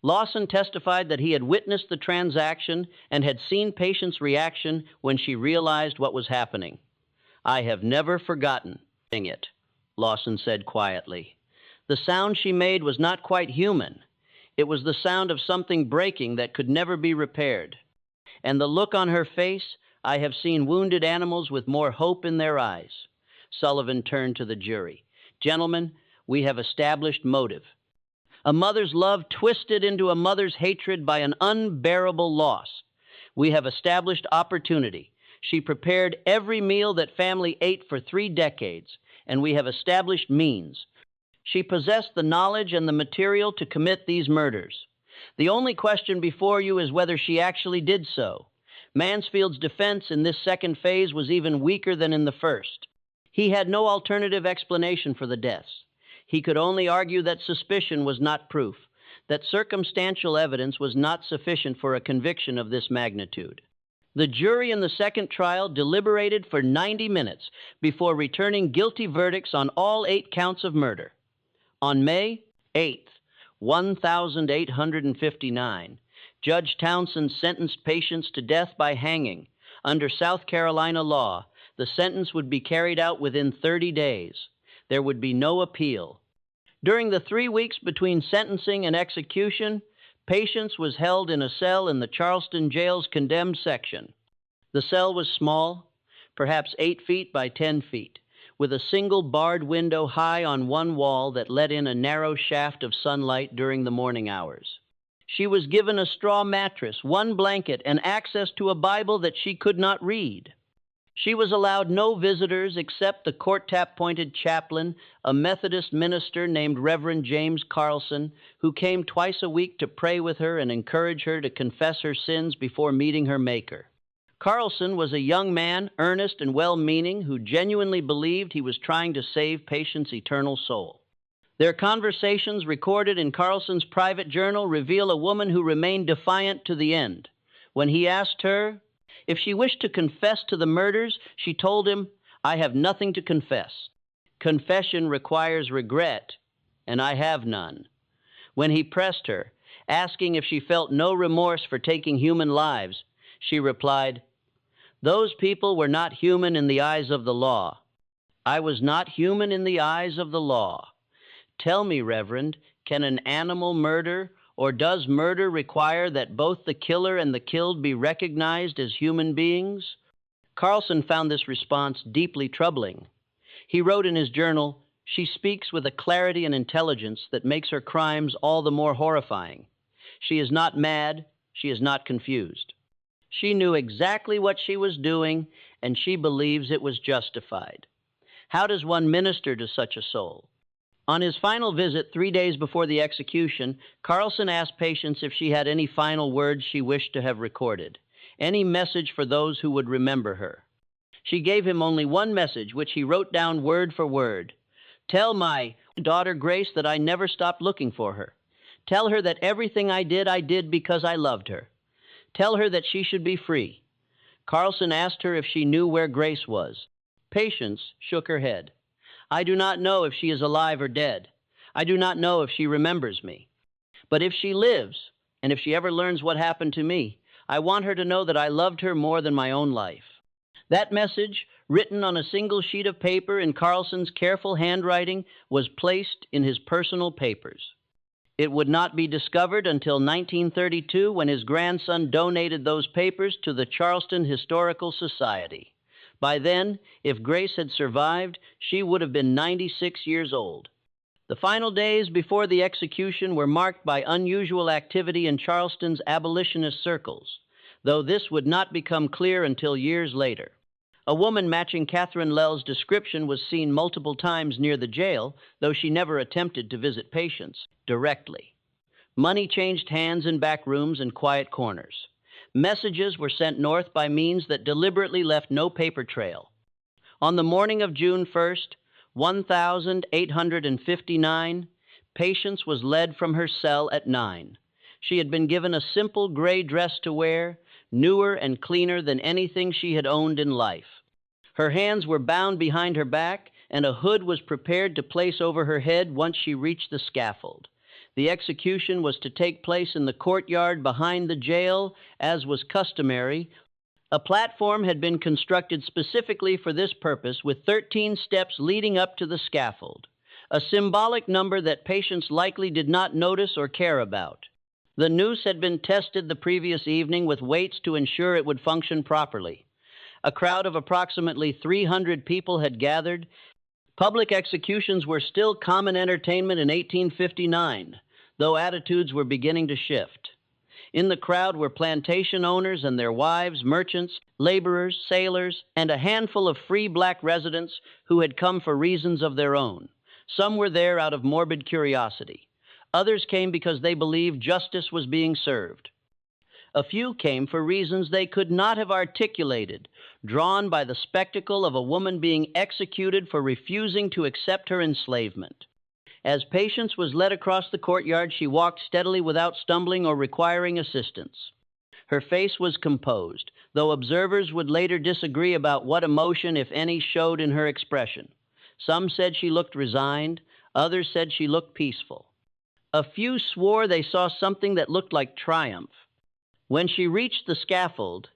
Lawson testified that he had witnessed the transaction and had seen Patience's reaction when she realized what was happening. "I have never forgotten it," Lawson said quietly. The sound she made was not quite human. It was the sound of something breaking that could never be repaired. And the look on her face, I have seen wounded animals with more hope in their eyes. Sullivan turned to the jury. "Gentlemen, we have established motive. A mother's love twisted into a mother's hatred by an unbearable loss. We have established opportunity. She prepared every meal that family ate for 3 decades, and we have established means. She possessed the knowledge and the material to commit these murders. The only question before you is whether she actually did so. Mansfield's defense in this second phase was even weaker than in the first. He had no alternative explanation for the deaths. He could only argue that suspicion was not proof, that circumstantial evidence was not sufficient for a conviction of this magnitude. The jury in the second trial deliberated for 90 minutes before returning guilty verdicts on all 8 counts of murder. On May 8th, 1859, Judge Townsend sentenced Patience to death by hanging. Under South Carolina law, the sentence would be carried out within 30 days. There would be no appeal. During the 3 weeks between sentencing and execution, Patience was held in a cell in the Charleston jail's condemned section. The cell was small, perhaps 8 feet by 10 feet, with a single barred window high on one wall that let in a narrow shaft of sunlight during the morning hours. She was given a straw mattress, 1 blanket, and access to a Bible that she could not read. She was allowed no visitors except the court-appointed chaplain, a Methodist minister named Reverend James Carlson, who came twice a week to pray with her and encourage her to confess her sins before meeting her Maker. Carlson was a young man, earnest and well-meaning, who genuinely believed he was trying to save Patience's eternal soul. Their conversations, recorded in Carlson's private journal, reveal a woman who remained defiant to the end. When he asked her if she wished to confess to the murders, she told him, "I have nothing to confess. Confession requires regret, and I have none." When he pressed her, asking if she felt no remorse for taking human lives, she replied, "Those people were not human in the eyes of the law. I was not human in the eyes of the law. Tell me, Reverend, can an animal murder, or does murder require that both the killer and the killed be recognized as human beings?" Carlson found this response deeply troubling. He wrote in his journal, "She speaks with a clarity and intelligence that makes her crimes all the more horrifying. She is not mad, she is not confused. She knew exactly what she was doing, and she believes it was justified." How does one minister to such a soul? On his final visit 3 days before the execution, Carlson asked Patience if she had any final words she wished to have recorded, any message for those who would remember her. She gave him only one message, which he wrote down word for word. "Tell my daughter Grace that I never stopped looking for her. Tell her that everything I did because I loved her. Tell her that she should be free." Carlson asked her if she knew where Grace was. Patience shook her head. "I do not know if she is alive or dead. I do not know if she remembers me. But if she lives, and if she ever learns what happened to me, I want her to know that I loved her more than my own life." That message, written on a single sheet of paper in Carlson's careful handwriting, was placed in his personal papers. It would not be discovered until 1932 when his grandson donated those papers to the Charleston Historical Society. By then, if Grace had survived, she would have been 96 years old. The final days before the execution were marked by unusual activity in Charleston's abolitionist circles, though this would not become clear until years later. A woman matching Catherine Lell's description was seen multiple times near the jail, though she never attempted to visit patients directly. Money changed hands in back rooms and quiet corners. Messages were sent north by means that deliberately left no paper trail. On the morning of June 1st, 1,859, Patience was led from her cell at 9. She had been given a simple gray dress to wear, newer and cleaner than anything she had owned in life. Her hands were bound behind her back, and a hood was prepared to place over her head once she reached the scaffold. The execution was to take place in the courtyard behind the jail, as was customary. A platform had been constructed specifically for this purpose, with 13 steps leading up to the scaffold, a symbolic number that Patience likely did not notice or care about. The noose had been tested the previous evening with weights to ensure it would function properly. A crowd of approximately 300 people had gathered. Public executions were still common entertainment in 1859, though attitudes were beginning to shift. In the crowd were plantation owners and their wives, merchants, laborers, sailors, and a handful of free black residents who had come for reasons of their own. Some were there out of morbid curiosity. Others came because they believed justice was being served. A few came for reasons they could not have articulated, drawn by the spectacle of a woman being executed for refusing to accept her enslavement. As Patience was led across the courtyard, she walked steadily without stumbling or requiring assistance. Her face was composed, though observers would later disagree about what emotion, if any, showed in her expression. Some said she looked resigned, others said she looked peaceful. A few swore they saw something that looked like triumph. When she reached the scaffold,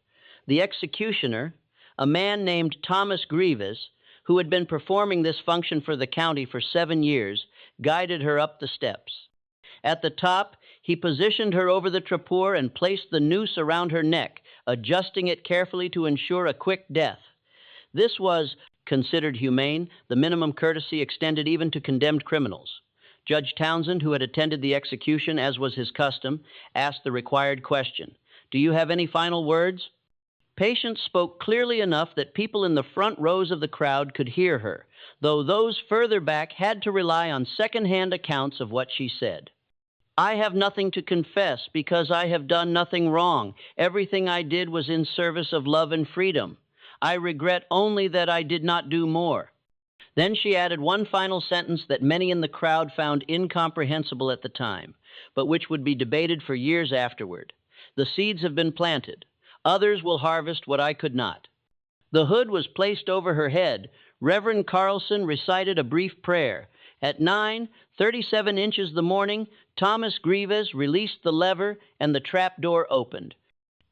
the executioner, a man named Thomas Grievous, who had been performing this function for the county for 7 years, guided her up the steps. At the top, he positioned her over the trapdoor and placed the noose around her neck, adjusting it carefully to ensure a quick death. This was considered humane, the minimum courtesy extended even to condemned criminals. Judge Townsend, who had attended the execution, as was his custom, asked the required question, "Do you have any final words?" Patience spoke clearly enough that people in the front rows of the crowd could hear her, though those further back had to rely on second-hand accounts of what she said. "I have nothing to confess because I have done nothing wrong. Everything I did was in service of love and freedom. I regret only that I did not do more." Then she added one final sentence that many in the crowd found incomprehensible at the time, but which would be debated for years afterward. "The seeds have been planted. Others will harvest what I could not." The hood was placed over her head. Reverend Carlson recited a brief prayer. At 9:37 inches the morning, Thomas Grievous released the lever and the trap door opened.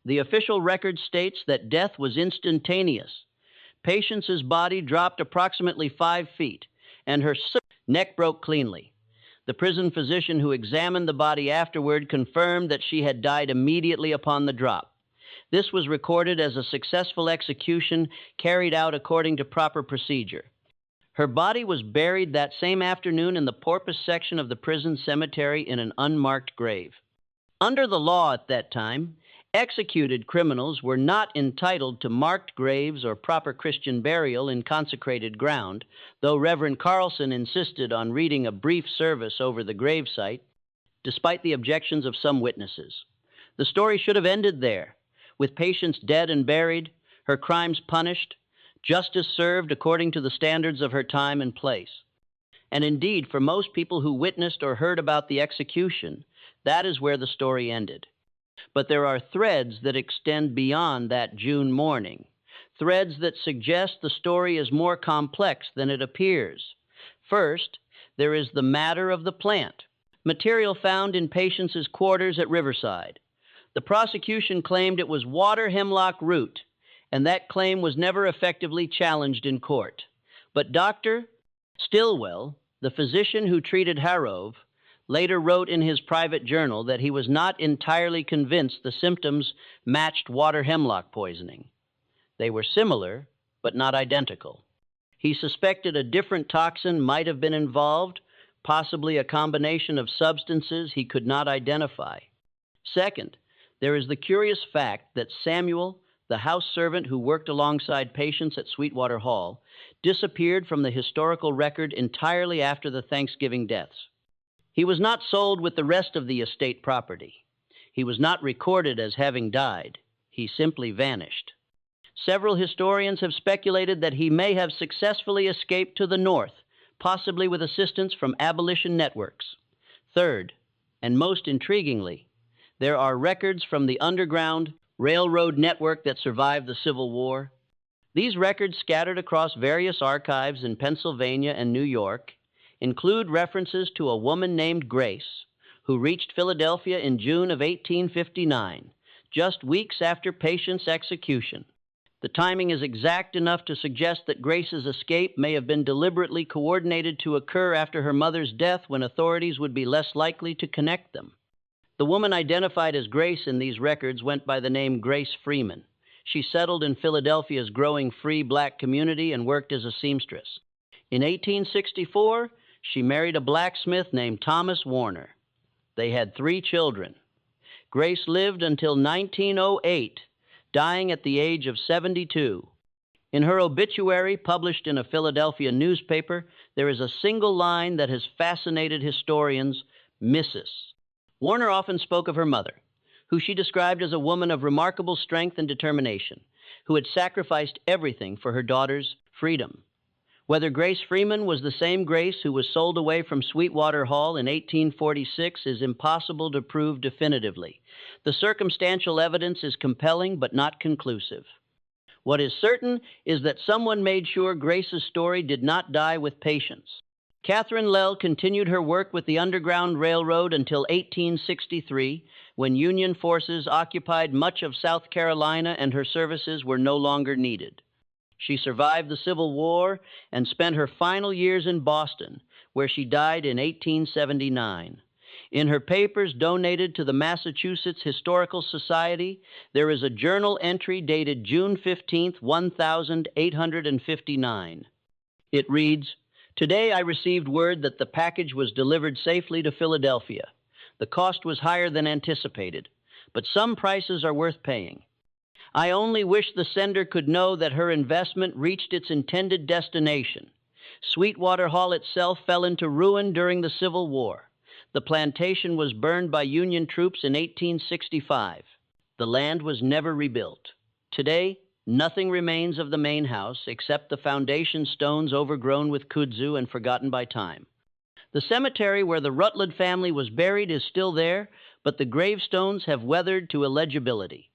The official record states that death was instantaneous. Patience's body dropped approximately 5 feet, and her neck broke cleanly. The prison physician who examined the body afterward confirmed that she had died immediately upon the drop. This was recorded as a successful execution carried out according to proper procedure. Her body was buried that same afternoon in the Porpoise section of the prison cemetery in an unmarked grave. Under the law at that time, executed criminals were not entitled to marked graves or proper Christian burial in consecrated ground, though Reverend Carlson insisted on reading a brief service over the gravesite, despite the objections of some witnesses. The story should have ended there, with Patience dead and buried, her crimes punished, justice served according to the standards of her time and place. And indeed, for most people who witnessed or heard about the execution, that is where the story ended. But there are threads that extend beyond that June morning, threads that suggest the story is more complex than it appears. First, there is the matter of the plant, material found in Patience's quarters at Riverside. The prosecution claimed it was water hemlock root, and that claim was never effectively challenged in court. But Dr. Stillwell, the physician who treated Harrove, later wrote in his private journal that he was not entirely convinced the symptoms matched water hemlock poisoning. They were similar, but not identical. He suspected a different toxin might have been involved, possibly a combination of substances he could not identify. Second, there is the curious fact that Samuel, the house servant who worked alongside patients at Sweetwater Hall, disappeared from the historical record entirely after the Thanksgiving deaths. He was not sold with the rest of the estate property. He was not recorded as having died. He simply vanished. Several historians have speculated that he may have successfully escaped to the north, possibly with assistance from abolition networks. Third, and most intriguingly, there are records from the Underground Railroad network that survived the Civil War. These records, scattered across various archives in Pennsylvania and New York, include references to a woman named Grace, who reached Philadelphia in June of 1859, just weeks after Patient's execution. The timing is exact enough to suggest that Grace's escape may have been deliberately coordinated to occur after her mother's death, when authorities would be less likely to connect them. The woman identified as Grace in these records went by the name Grace Freeman. She settled in Philadelphia's growing free black community and worked as a seamstress. In 1864, she married a blacksmith named Thomas Warner. They had 3 children. Grace lived until 1908, dying at the age of 72. In her obituary, published in a Philadelphia newspaper, there is a single line that has fascinated historians: Mrs. Warner often spoke of her mother, who she described as a woman of remarkable strength and determination, who had sacrificed everything for her daughter's freedom. Whether Grace Freeman was the same Grace who was sold away from Sweetwater Hall in 1846 is impossible to prove definitively. The circumstantial evidence is compelling but not conclusive. What is certain is that someone made sure Grace's story did not die with Patience. Catherine Lell continued her work with the Underground Railroad until 1863, when Union forces occupied much of South Carolina and her services were no longer needed. She survived the Civil War and spent her final years in Boston, where she died in 1879. In her papers donated to the Massachusetts Historical Society, there is a journal entry dated June 15, 1859. It reads, "Today I received word that the package was delivered safely to Philadelphia. The cost was higher than anticipated, but some prices are worth paying. I only wish the sender could know that her investment reached its intended destination. Sweetwater Hall itself fell into ruin during the Civil War. The plantation was burned by Union troops in 1865. The land was never rebuilt. Today, nothing remains of the main house except the foundation stones overgrown with kudzu and forgotten by time. The cemetery where the Rutland family was buried is still there, but the gravestones have weathered to illegibility.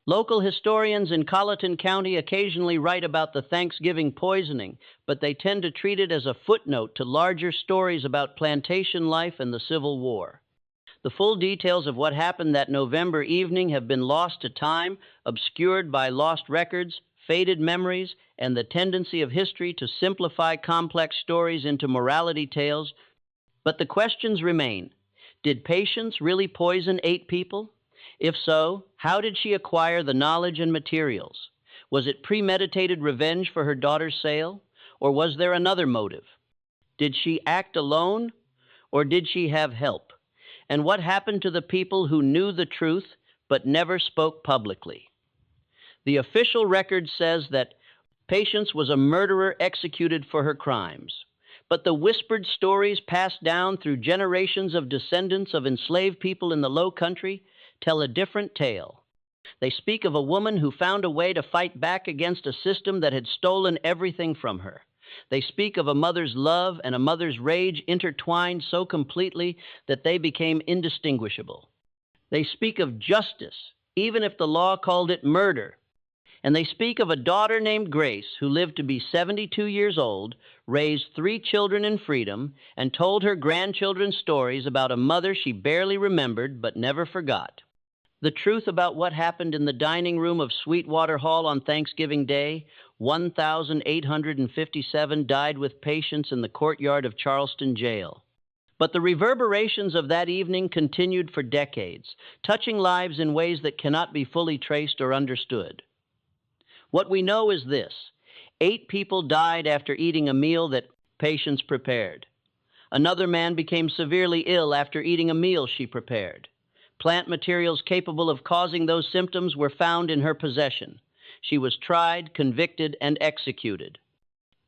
Local historians in Colleton County occasionally write about the Thanksgiving poisoning, but they tend to treat it as a footnote to larger stories about plantation life and the Civil War. The full details of what happened that November evening have been lost to time, obscured by lost records, faded memories, and the tendency of history to simplify complex stories into morality tales. But the questions remain. Did Patience really poison 8 people? If so, how did she acquire the knowledge and materials? Was it premeditated revenge for her daughter's sale, or was there another motive? Did she act alone, or did she have help? And what happened to the people who knew the truth but never spoke publicly? The official record says that Patience was a murderer executed for her crimes, but the whispered stories passed down through generations of descendants of enslaved people in the Low Country tell a different tale. They speak of a woman who found a way to fight back against a system that had stolen everything from her. They speak of a mother's love and a mother's rage intertwined so completely that they became indistinguishable. They speak of justice, even if the law called it murder. And they speak of a daughter named Grace who lived to be 72 years old, raised 3 children in freedom, and told her grandchildren stories about a mother she barely remembered but never forgot. The truth about what happened in the dining room of Sweetwater Hall on Thanksgiving Day, 1,857 died with Patience in the courtyard of Charleston Jail. But the reverberations of that evening continued for decades, touching lives in ways that cannot be fully traced or understood. What we know is this: 8 people died after eating a meal that Patience prepared. Another man became severely ill after eating a meal she prepared. Plant materials capable of causing those symptoms were found in her possession. She was tried, convicted, and executed.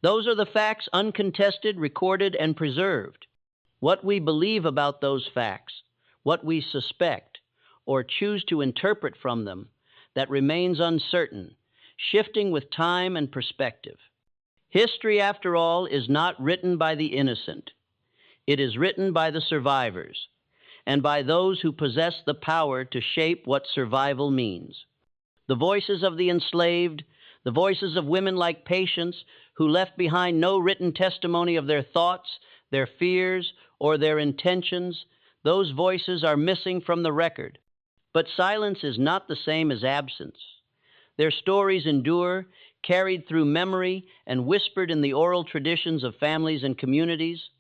Those are the facts, uncontested, recorded, and preserved. What we believe about those facts, what we suspect, or choose to interpret from them, that remains uncertain, shifting with time and perspective. History, after all, is not written by the innocent. It is written by the survivors, and by those who possess the power to shape what survival means. The voices of the enslaved, the voices of women like Patience, who left behind no written testimony of their thoughts, their fears, or their intentions, those voices are missing from the record. But silence is not the same as absence. Their stories endure, carried through memory and whispered in the oral traditions of families and communities.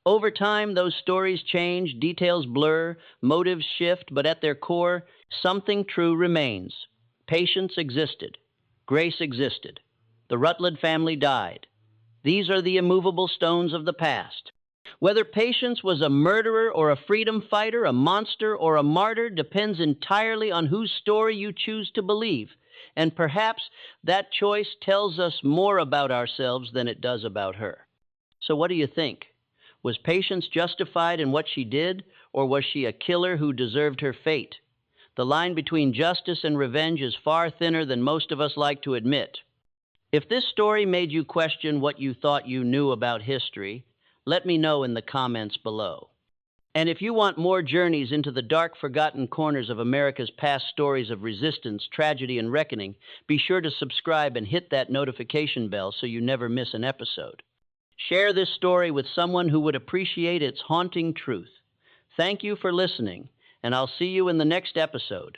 Over time, those stories change, details blur, motives shift, but at their core, something true remains. Patience existed. Grace existed. The Rutledge family died. These are the immovable stones of the past. Whether Patience was a murderer or a freedom fighter, a monster or a martyr, depends entirely on whose story you choose to believe. And perhaps that choice tells us more about ourselves than it does about her. So what do you think? Was Patience justified in what she did, or was she a killer who deserved her fate? The line between justice and revenge is far thinner than most of us like to admit. If this story made you question what you thought you knew about history, let me know in the comments below. And if you want more journeys into the dark, forgotten corners of America's past stories of resistance, tragedy, and reckoning, be sure to subscribe and hit that notification bell so you never miss an episode. Share this story with someone who would appreciate its haunting truth. Thank you for listening, and I'll see you in the next episode.